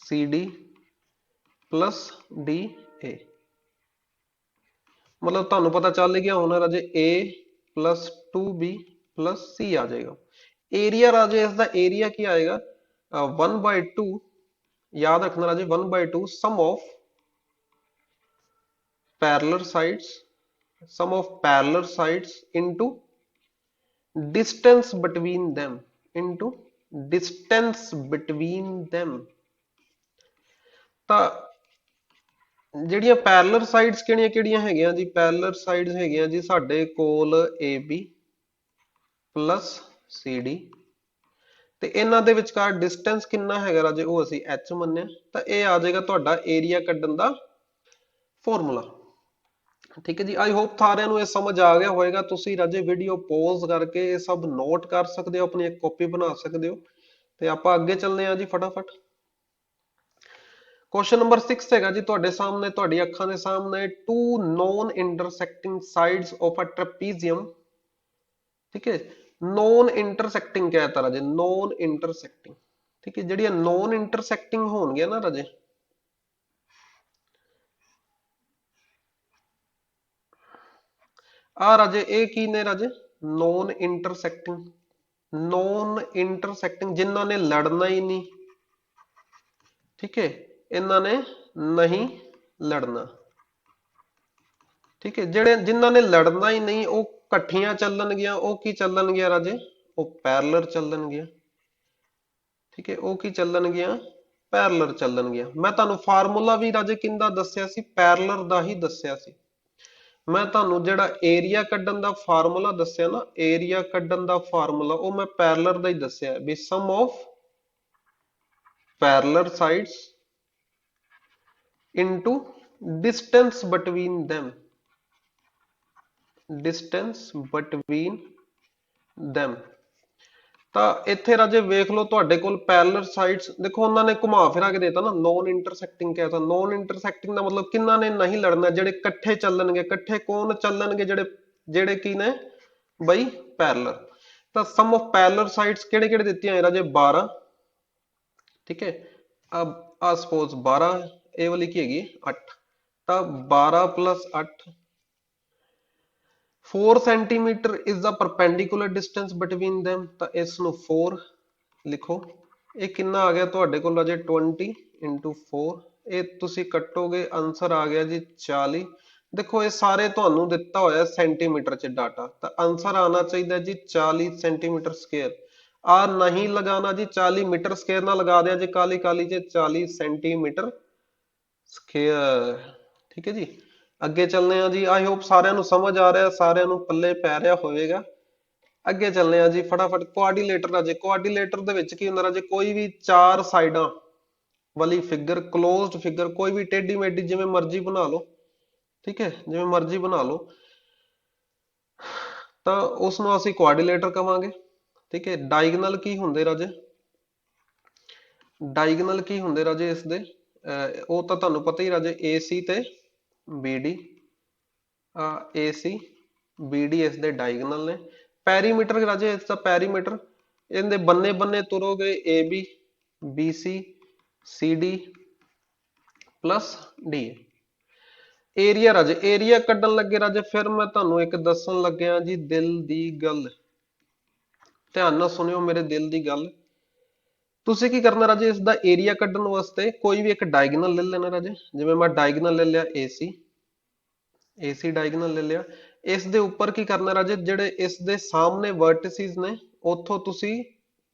CD ਪਲੱਸ DA, ਮਤਲਬ ਤੁਹਾਨੂੰ ਪਤਾ ਚੱਲ ਗਿਆ ਹੋਣਾ ਰਾਜੇ A plus 2B plus C ਆ ਜਾਏਗਾ। ਏਰੀਆ ਰਾਜੇ ਇਸ ਦਾ ਏਰੀਆ ਕੀ ਆਏਗਾ, 1/2, ਯਾਦ ਰੱਖਣਾ ਰਾਜੇ 1/2 some of parallel sides, sum of parallel sides into distance between them, into distance between them। ਤਾਂ ਜਿਹੜੀਆਂ ਪੈਰਲਰ ਸਾਈਡਸ ਕਿਹੜੀਆਂ ਕਿਹੜੀਆਂ ਹੈਗੀਆਂ ਜੀ, ਪੈਰਲਰ ਸਾਈਡਸ ਹੈਗੀਆਂ ਜੀ ਸਾਡੇ ਕੋਲ AB ਪਲੱਸ CD, ਤੇ ਇਹਨਾਂ ਦੇ ਵਿਚਕਾਰ ਡਿਸਟੈਂਸ ਕਿੰਨਾ ਹੈਗਾ ਰਾਜੇ, ਉਹ ਅਸੀਂ H ਮੰਨਿਆ। ਤਾਂ ਇਹ ਆ ਜਾਏਗਾ ਤੁਹਾਡਾ ਏਰੀਆ ਕੱਢਣ ਦਾ ਫਾਰਮੂਲਾ। ਠੀਕ ਹੈ ਜੀ, ਆਈ ਹੋਪ ਸਾਰਿਆਂ ਨੂੰ ਇਹ ਸਮਝ ਆ ਗਿਆ ਹੋਵੇਗਾ। ਤੁਸੀਂ ਰਾਜੇ ਵੀਡੀਓ ਪੌਜ਼ ਕਰਕੇ ਇਹ ਸਭ ਨੋਟ ਕਰ ਸਕਦੇ ਹੋ, ਆਪਣੀ ਇੱਕ ਕਾਪੀ ਬਣਾ ਸਕਦੇ ਹੋ, ਤੇ ਆਪਾਂ ਅੱਗੇ ਚੱਲਦੇ ਹਾਂ ਜੀ ਫਟਾਫਟ। ਕੁਐਸਚਨ ਨੰਬਰ 6 ਹੈਗਾ ਜੀ ਤੁਹਾਡੇ ਸਾਹਮਣੇ, ਤੁਹਾਡੀ ਅੱਖਾਂ ਦੇ ਸਾਹਮਣੇ, two non intersecting sides of a trapezium. ਠੀਕ ਹੈ, ਨੋਨ ਇੰਟਰਸੈਕਟਿੰਗ ਕਹਿਤਾ ਰਾਜੇ, ਨੋਨ ਇੰਟਰਸੈਕਟਿੰਗ। ਠੀਕ ਹੈ, ਜਿਹੜੀਆਂ ਨੋਨ ਇੰਟਰਸੈਕਟਿੰਗ ਹੋਣਗੀਆਂ ਨਾ ਰਾਜੇ, ਆ ਰਾਜੇ ਇਹ ਕੀ ਨੇ ਰਾਜੇ, ਨੋਨ ਇੰਟਰਸੈਕਟਿੰਗ। ਨੋਨ ਇੰਟਰਸੈਕਟਿੰਗ ਜਿਨ੍ਹਾਂ ਨੇ ਲੜਨਾ ਹੀ ਨਹੀਂ। ਠੀਕ ਹੈ, ਇਹਨਾਂ ਨੇ ਨਹੀਂ ਲੜਨਾ। ਠੀਕ ਹੈ, ਜਿਹੜੇ ਜਿਨ੍ਹਾਂ ਨੇ ਲੜਨਾ ਹੀ ਨਹੀਂ ਉਹ ਇਕੱਠੀਆਂ ਚੱਲਣਗੀਆਂ, ਉਹ ਕੀ ਚੱਲਣਗੀਆਂ ਰਾਜੇ, ਉਹ ਪੈਰਲਰ ਚੱਲਣਗੀਆਂ। ਠੀਕ ਹੈ, ਉਹ ਕੀ ਚੱਲਣਗੀਆਂ, ਪੈਰਲਰ ਚੱਲਣਗੀਆਂ। ਮੈਂ ਤੁਹਾਨੂੰ ਫਾਰਮੂਲਾ ਵੀ ਰਾਜੇ ਕਿੰਦਾ ਦੱਸਿਆ ਸੀ, ਪੈਰਲਰ ਦਾ ਹੀ ਦੱਸਿਆ ਸੀ। ਮੈਂ ਤੁਹਾਨੂੰ ਜਿਹੜਾ ਏਰੀਆ ਕੱਢਣ ਦਾ ਫਾਰਮੂਲਾ ਦੱਸਿਆ ਨਾ, ਏਰੀਆ ਕੱਢਣ ਦਾ ਫਾਰਮੂਲਾ ਉਹ ਮੈਂ ਪੈਰਲਰ ਦਾ ਹੀ ਦੱਸਿਆ, ਵੀ sum of parallel sides into distance between them, distance between them। ਤਾਂ ਇੱਥੇ ਰਾਜੇ ਵੇਖ ਲਓ ਤੁਹਾਡੇ ਕੋਲ ਪੈਰਲਰ ਸਾਈਡਸ, ਦੇਖੋ ਉਹਨਾਂ ਨੇ ਘੁਮਾ ਫਿਰਾ ਕੇ ਦੇਤਾ ਨਾ, ਨੋਨ ਇੰਟਰਸੈਕਟਿੰਗ ਕਹਿਤਾ। ਨੋਨ ਇੰਟਰਸੈਕਟਿੰਗ ਦਾ ਮਤਲਬ ਕਿੰਨਾ ਨੇ ਨਹੀਂ ਲੜਨਾ, ਜਿਹੜੇ ਇਕੱਠੇ ਚੱਲਣਗੇ। ਇਕੱਠੇ ਕੌਣ ਚੱਲਣਗੇ, ਜਿਹੜੇ ਜਿਹੜੇ ਕੀ ਨੇ ਬਈ, ਪੈਰਲਰ। ਤਾਂ ਸਮ ਆਫ ਪੈਰਲਰ ਸਾਈਡਸ ਕਿਹੜੇ ਕਿਹੜੇ ਦਿੱਤੀਆਂ ਹੈ ਰਾਜੇ, 12। ਠੀਕ ਹੈ, ਆ ਸਪੋਜ਼ 12, ਇਹ ਵਾਲੀ ਕੀ ਹੈਗੀ 8, ਤਾਂ 12 plus 8, 4 centimetre is the perpendicular distance between them। ਤਾਂ ਇਸ ਨੂੰ 4 ਲਿਖੋ। ਇਹ ਕਿੰਨਾ ਆ ਗਿਆ ਤੁਹਾਡੇ ਕੋਲ ਰਾਜੇ, 20 into 4। ਇਹ ਤੁਸੀਂ ਕੱਟੋਗੇ, ਆਨਸਰ ਆ ਗਿਆ ਜੀ 40। ਦੇਖੋ ਇਹ ਸਾਰੇ ਤੁਹਾਨੂੰ ਦਿੱਤਾ ਹੋਇਆ ਸੈਂਟੀਮੀਟਰ 'ਚ ਡਾਟਾ, ਤਾਂ ਆਨਸਰ ਆਣਾ ਚਾਹੀਦਾ ਜੀ 40 ਸੈਂਟੀਮੀਟਰ ਸਕੁਅਰ। ਆ ਨਹੀਂ ਲਗਾਣਾ ਜੀ, 40 ਮੀਟਰ ਸਕੁਅਰ ਨਾ ਲਗਾ ਦਿਆ ਜੀ ਕਾਲੀ ਕਾਲੀ 'ਚ, 40 ਸੈਂਟੀਮੀਟਰ ਸਕੁਅਰ। ਠੀਕ ਹੈ ਜੀ, ਅੱਗੇ ਚੱਲਦੇ ਆ ਜੀ। ਆਈ ਹੋਪ ਸਾਰਿਆਂ ਨੂੰ ਸਮਝ ਆ ਰਿਹਾ, ਸਾਰਿਆਂ ਨੂੰ ਪੱਲੇ ਪੈ ਰਿਹਾ ਹੋਵੇਗਾ। ਅੱਗੇ ਚੱਲਦੇ ਆ ਜੀ ਫਟਾਫਟ। ਕੋਆਰਡੀਨੇਟਰ ਰਾਜੇ, ਕੋਆਰਡੀਨੇਟਰ ਦੇ ਵਿੱਚ ਕੀ ਹੁੰਦਾ ਰਾਜੇ, ਕੋਈ ਵੀ 4 ਸਾਈਡਾਂ ਵਾਲੀ ਫਿਗਰ, ਕਲੋਜ਼ਡ ਫਿਗਰ, ਕੋਈ ਵੀ ਟੇਢੀ ਮੇਢੀ ਜਿਵੇਂ ਮਰਜ਼ੀ ਬਣਾ ਲਓ। ਠੀਕ ਹੈ, ਜਿਵੇਂ ਮਰਜ਼ੀ ਬਣਾ ਲਓ, ਤਾਂ ਉਸ ਨੂੰ ਅਸੀਂ ਕੋਆਰਡੀਨੇਟਰ ਕਵਾਂਗੇ। ਠੀਕ ਹੈ, ਡਾਇਗਨਲ ਕੀ ਹੁੰਦੇ ਰਾਜੇ, ਡਾਇਗਨਲ ਕੀ ਹੁੰਦੇ ਰਾਜੇ ਇਸ ਦੇ, ਉਹ ਤਾਂ ਤੁਹਾਨੂੰ ਪਤਾ ਹੀ ਰਾਜੇ, AC ਤੇ BD। AC BD ਇਸ ਦੇ ਡਾਇਗਨਲ ਨੇ। ਪੈਰੀਮੀਟਰ ਰਾਜੇ ਇਸ ਦਾ ਪੈਰੀਮੀਟਰ, ਇਹਦੇ ਬੰਨੇ ਬੰਨੇ ਤੁਰੋਗੇ, AB BC CD plus D। Area ਰਾਜੇ, ਏਰੀਆ ਕੱਢਣ ਲੱਗੇ ਰਾਜੇ ਫਿਰ ਮੈਂ ਤੁਹਾਨੂੰ ਇੱਕ ਦੱਸਣ ਲੱਗਿਆ ਜੀ ਦਿਲ ਦੀ ਗੱਲ। ਧਿਆਨ ਨਾਲ ਸੁਣਿਓ ਮੇਰੇ ਦਿਲ ਦੀ ਗੱਲ। ਤੁਸੀਂ ਕੀ ਕਰਨਾ ਰਾਜੇ, ਇਸ ਦਾ ਏਰੀਆ ਕੱਢਣ ਵਾਸਤੇ ਕੋਈ ਵੀ ਇੱਕ ਡਾਇਗਨਲ ਲੈ ਲੈਣਾ ਰਾਜੇ। ਜਿਵੇਂ ਮੈਂ ਡਾਇਗਨਲ ਲੈ ਲਿਆ AC, AC ਡਾਇਗਨਲ ਲੈ ਲਿਆ। ਇਸ ਦੇ ਉੱਪਰ ਕੀ ਕਰਨਾ ਰਾਜੇ, ਜਿਹੜੇ ਇਸ ਦੇ ਸਾਹਮਣੇ ਵਰਟਿਸਿਸ ਨੇ ਉੱਥੋਂ ਤੁਸੀਂ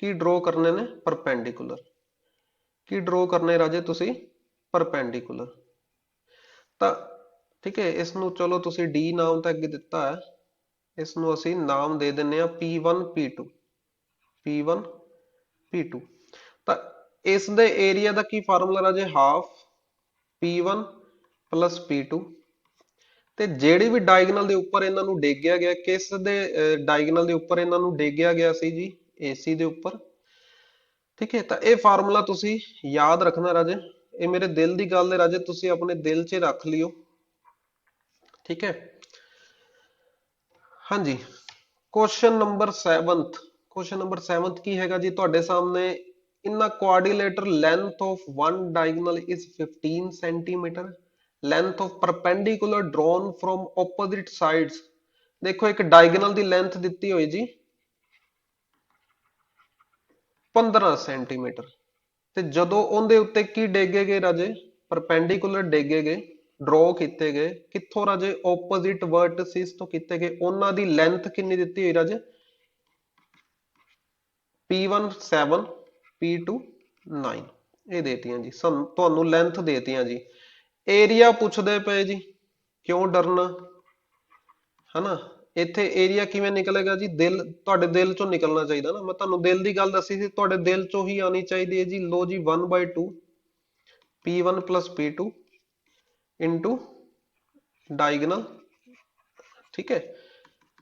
ਕੀ ਡਰਾ ਕਰਨੇ ਨੇ, ਪਰਪੈਂਡੀਕੂਲਰ। ਕੀ ਡਰਾ ਕਰਨੇ ਰਾਜੇ ਤੁਸੀਂ, ਪਰਪੈਂਡੀਕੂਲਰ। ਤਾਂ ਠੀਕ ਹੈ, ਇਸ ਨੂੰ ਚਲੋ ਤੁਸੀਂ D ਨਾਮ ਤਾਂ ਅੱਗੇ ਦਿੱਤਾ ਹੈ, ਇਸ ਨੂੰ ਅਸੀਂ ਨਾਮ ਦੇ ਦਿੰਨੇ ਆ P1 P2, P1 P2। ਤਾਂ ਇਸ ਦੇ ਏਰੀਆ ਦਾ ਕੀ ਫਾਰਮੂਲਾ ਰਾਜੇ, ਹਾਫ P1 ਪਲੱਸ P2। ਤੇ ਜਿਹੜੀ ਵੀ ਡਾਇਗਨਲ ਦੇ ਉੱਪਰ ਇਹਨਾਂ ਨੂੰ ਡੇਗਿਆ ਗਿਆ, ਕਿਸ ਦੇ ਡਾਇਗਨਲ ਦੇ ਉੱਪਰ ਇਹਨਾਂ ਨੂੰ ਡੇਗਿਆ ਗਿਆ ਸੀ ਜੀ, AC ਦੇ ਉੱਪਰ। ਠੀਕ ਹੈ, ਤਾਂ ਇਹ ਫਾਰਮੂਲਾ ਤੁਸੀਂ ਯਾਦ ਰੱਖਣਾ ਰਾਜੇ। ਇਹ ਮੇਰੇ ਦਿਲ ਦੀ ਗੱਲ ਹੈ ਰਾਜੇ, ਤੁਸੀਂ ਆਪਣੇ ਦਿਲ 'ਚ ਰੱਖ ਲਿਓ। ਠੀਕ ਹੈ, ਹਾਂਜੀ। Question number 7th, question number 7th ਕੀ ਹੈਗਾ ਜੀ ਤੁਹਾਡੇ ਸਾਹਮਣੇ। ਇਨ a quadrilateral length of one diagonal is 15 centimeter, length of perpendicular drawn from opposite sides। ਦੇਖੋ ਇੱਕ ਡਾਇਗਨਲ ਦੀ ਲੈਂਥ ਦਿੱਤੀ ਹੋਈ ਜੀ 15 ਸੈਂਟੀਮੀਟਰ, ਤੇ ਜਦੋਂ ਉਹਦੇ ਉੱਤੇ ਕੀ ਡੇਗੇ ਗਏ ਰਾਜੇ, ਪਰਪੈਂਡੀਕੂਲਰ ਡੇਗੇ ਗਏ, ਡਰਾ ਕੀਤੇ ਗਏ ਕਿੱਥੋਂ ਰਾਜੇ, ਆਪੋਜ਼ਿਟ ਵਰਟਿਸਿਸ ਤੋਂ ਕੀਤੇ ਗਏ। ਉਹਨਾਂ ਦੀ ਲੈਂਥ ਕਿੰਨੀ ਦਿੱਤੀ ਹੋਈ ਰਾਜੇ, P1 7, P2 9। ਇਹ ਦੇਤੀਆਂ ਜੀ ਤੁਹਾਨੂੰ ਲੈਂਥ ਦੇਤੀਆਂ ਜੀ। ਏਰੀਆ ਪੁੱਛਦੇ ਪਏ ਜੀ, ਕਿਉਂ ਡਰਨਾ, ਹਨਾ। ਇੱਥੇ ਏਰੀਆ ਕਿਵੇਂ ਨਿਕਲੇਗਾ ਜੀ, ਤੁਹਾਡੇ ਦਿਲ ਚੋਂ ਨਿਕਲਣਾ ਚਾਹੀਦਾ ਨਾ। ਮੈਂ ਤੁਹਾਨੂੰ ਦਿਲ ਦੀ ਗੱਲ ਦੱਸੀ ਸੀ, ਤੁਹਾਡੇ ਦਿਲ ਚੋਂ ਹੀ ਆਣੀ ਚਾਹੀਦੀ ਹੈ ਜੀ। ਲੋ ਜੀ 1/2 P1 plus P2 into diagonal. ਠੀਕ ਹੈ,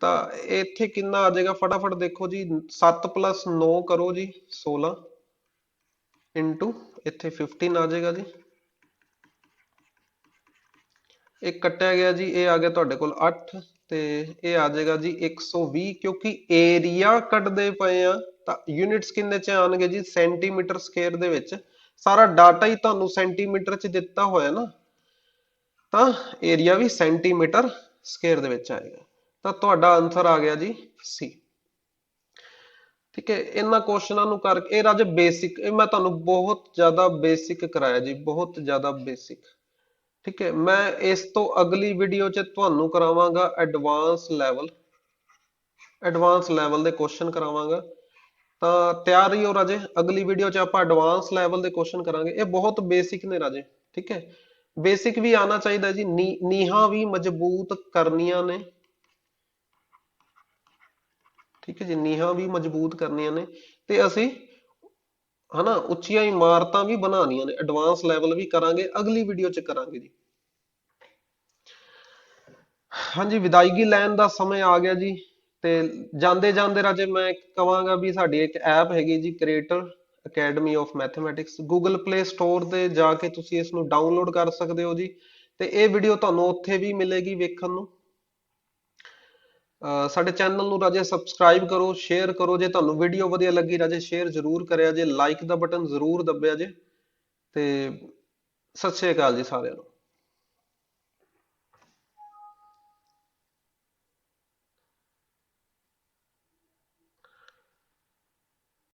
ਤਾਂ ਇੱਥੇ ਕਿੰਨਾ ਆ ਜਾਏਗਾ, ਫਟਾਫਟ ਦੇਖੋ ਜੀ। 7 + 9 ਕਰੋ ਜੀ 16 into ਇੱਥੇ 15 ਆ ਜਾਏਗਾ ਜੀ। ਇਹ ਕੱਟਿਆ ਗਿਆ ਜੀ, ਇਹ ਆ ਗਿਆ ਤੁਹਾਡੇ ਕੋਲ 8, ਤੇ ਇਹ ਆ ਜਾਏਗਾ ਜੀ 120। ਕਿਉਂਕਿ ਏਰੀਆ ਕੱਢਦੇ ਪਏ ਆ ਤਾਂ ਯੂਨਿਟਸ ਕਿੰਨੇ ਚ ਆਣਗੇ ਜੀ, ਸੈਂਟੀਮੀਟਰ ਸਕੁਅਰ ਦੇ ਵਿੱਚ। ਸਾਰਾ ਡਾਟਾ ਹੀ ਤੁਹਾਨੂੰ ਸੈਂਟੀਮੀਟਰ ਚ ਦਿੱਤਾ ਹੋਇਆ ਨਾ, ਤਾਂ ਏਰੀਆ ਵੀ ਸੈਂਟੀਮੀਟਰ ਸਕੁਅਰ ਦੇ ਵਿੱਚ ਆਏਗਾ। ਤਾਂ ਤੁਹਾਡਾ ਆਨਸਰ ਆ ਗਿਆ ਜੀ C। ਠੀਕ ਹੈ, ਇਹਨਾਂ ਕੁਐਸਚਨਾਂ ਨੂੰ ਕਰਕੇ, ਇਹ ਰਾਜੇ ਬੇਸਿਕ, ਇਹ ਮੈਂ ਤੁਹਾਨੂੰ ਬਹੁਤ ਜ਼ਿਆਦਾ ਬੇਸਿਕ ਕਰਾਇਆ ਜੀ, ਬਹੁਤ ਜ਼ਿਆਦਾ ਬੇਸਿਕ। ਠੀਕ ਹੈ, ਮੈਂ ਇਸ ਤੋਂ ਅਗਲੀ ਵੀਡੀਓ 'ਚ ਤੁਹਾਨੂੰ ਕਰਾਵਾਂਗਾ ਐਡਵਾਂਸ ਲੈਵਲ, ਐਡਵਾਂਸ ਲੈਵਲ ਦੇ ਕੁਐਸਚਨ ਕਰਾਵਾਂਗਾ। ਤਾਂ ਤਿਆਰ ਰਹੀਓ ਰਾਜੇ, ਅਗਲੀ ਵੀਡੀਓ 'ਚ ਆਪਾਂ ਐਡਵਾਂਸ ਲੈਵਲ ਦੇ ਕੁਐਸਚਨ ਕਰਾਂਗੇ। ਇਹ ਬਹੁਤ ਬੇਸਿਕ ਨੇ ਰਾਜੇ। ਠੀਕ ਹੈ, ਬੇਸਿਕ ਵੀ ਆਣਾ ਚਾਹੀਦਾ ਜੀ, ਨੀਹਾਂ ਵੀ ਮਜ਼ਬੂਤ ਕਰਨੀਆਂ ਨੇ। ਠੀਕ ਹੈ ਜੀ, ਨੀਹਾਂ ਵੀ ਮਜ਼ਬੂਤ ਕਰਨੀਆਂ ਨੇ, ਤੇ ਅਸੀਂ ਹਨਾ ਉੱਚੀਆਂ ਇਮਾਰਤਾਂ ਵੀ ਬਣਾਉਣੀਆਂ ਨੇ। ਐਡਵਾਂਸ ਲੈਵਲ ਵੀ ਕਰਾਂਗੇ, ਅਗਲੀ ਵੀਡੀਓ 'ਚ ਕਰਾਂਗੇ ਜੀ। ਹਾਂਜੀ, ਵਿਦਾਇਗੀ ਲੈਣ ਦਾ ਸਮੇਂ ਆ ਗਿਆ ਜੀ। ਤੇ ਜਾਂਦੇ ਜਾਂਦੇ ਰਾਜੇ ਮੈਂ ਕਹਾਂਗਾ ਵੀ ਸਾਡੀ ਇੱਕ ਐਪ ਹੈਗੀ ਜੀ, creator academy of mathematics. Google play store ਤੇ ਜਾ ਕੇ ਤੁਸੀਂ ਇਸ ਨੂੰ ਡਾਊਨਲੋਡ ਕਰ ਸਕਦੇ ਹੋ ਜੀ। ਤੇ ਇਹ ਵੀਡੀਓ ਤੁਹਾਨੂੰ ਉੱਥੇ ਵੀ ਮਿਲੇਗੀ ਵੇਖਣ ਨੂੰ। ਸਾਡੇ ਚੈਨਲ ਨੂੰ ਰਾਜੇ ਸਬਸਕ੍ਰਾਈਬ ਕਰੋ, ਸ਼ੇਅਰ ਕਰੋ। ਜੇ ਤੁਹਾਨੂੰ ਵੀਡੀਓ ਵਧੀਆ ਲੱਗੀ ਰਾਜੇ, ਸ਼ੇਅਰ ਜ਼ਰੂਰ ਕਰਿਆ ਜੇ, ਲਾਈਕ ਦਾ ਬਟਨ ਜ਼ਰੂਰ ਦੱਬਿਆ ਜੇ। ਤੇ ਸਤਿ ਸ਼੍ਰੀ ਅਕਾਲ ਜੀ ਸਾਰਿਆਂ ਨੂੰ।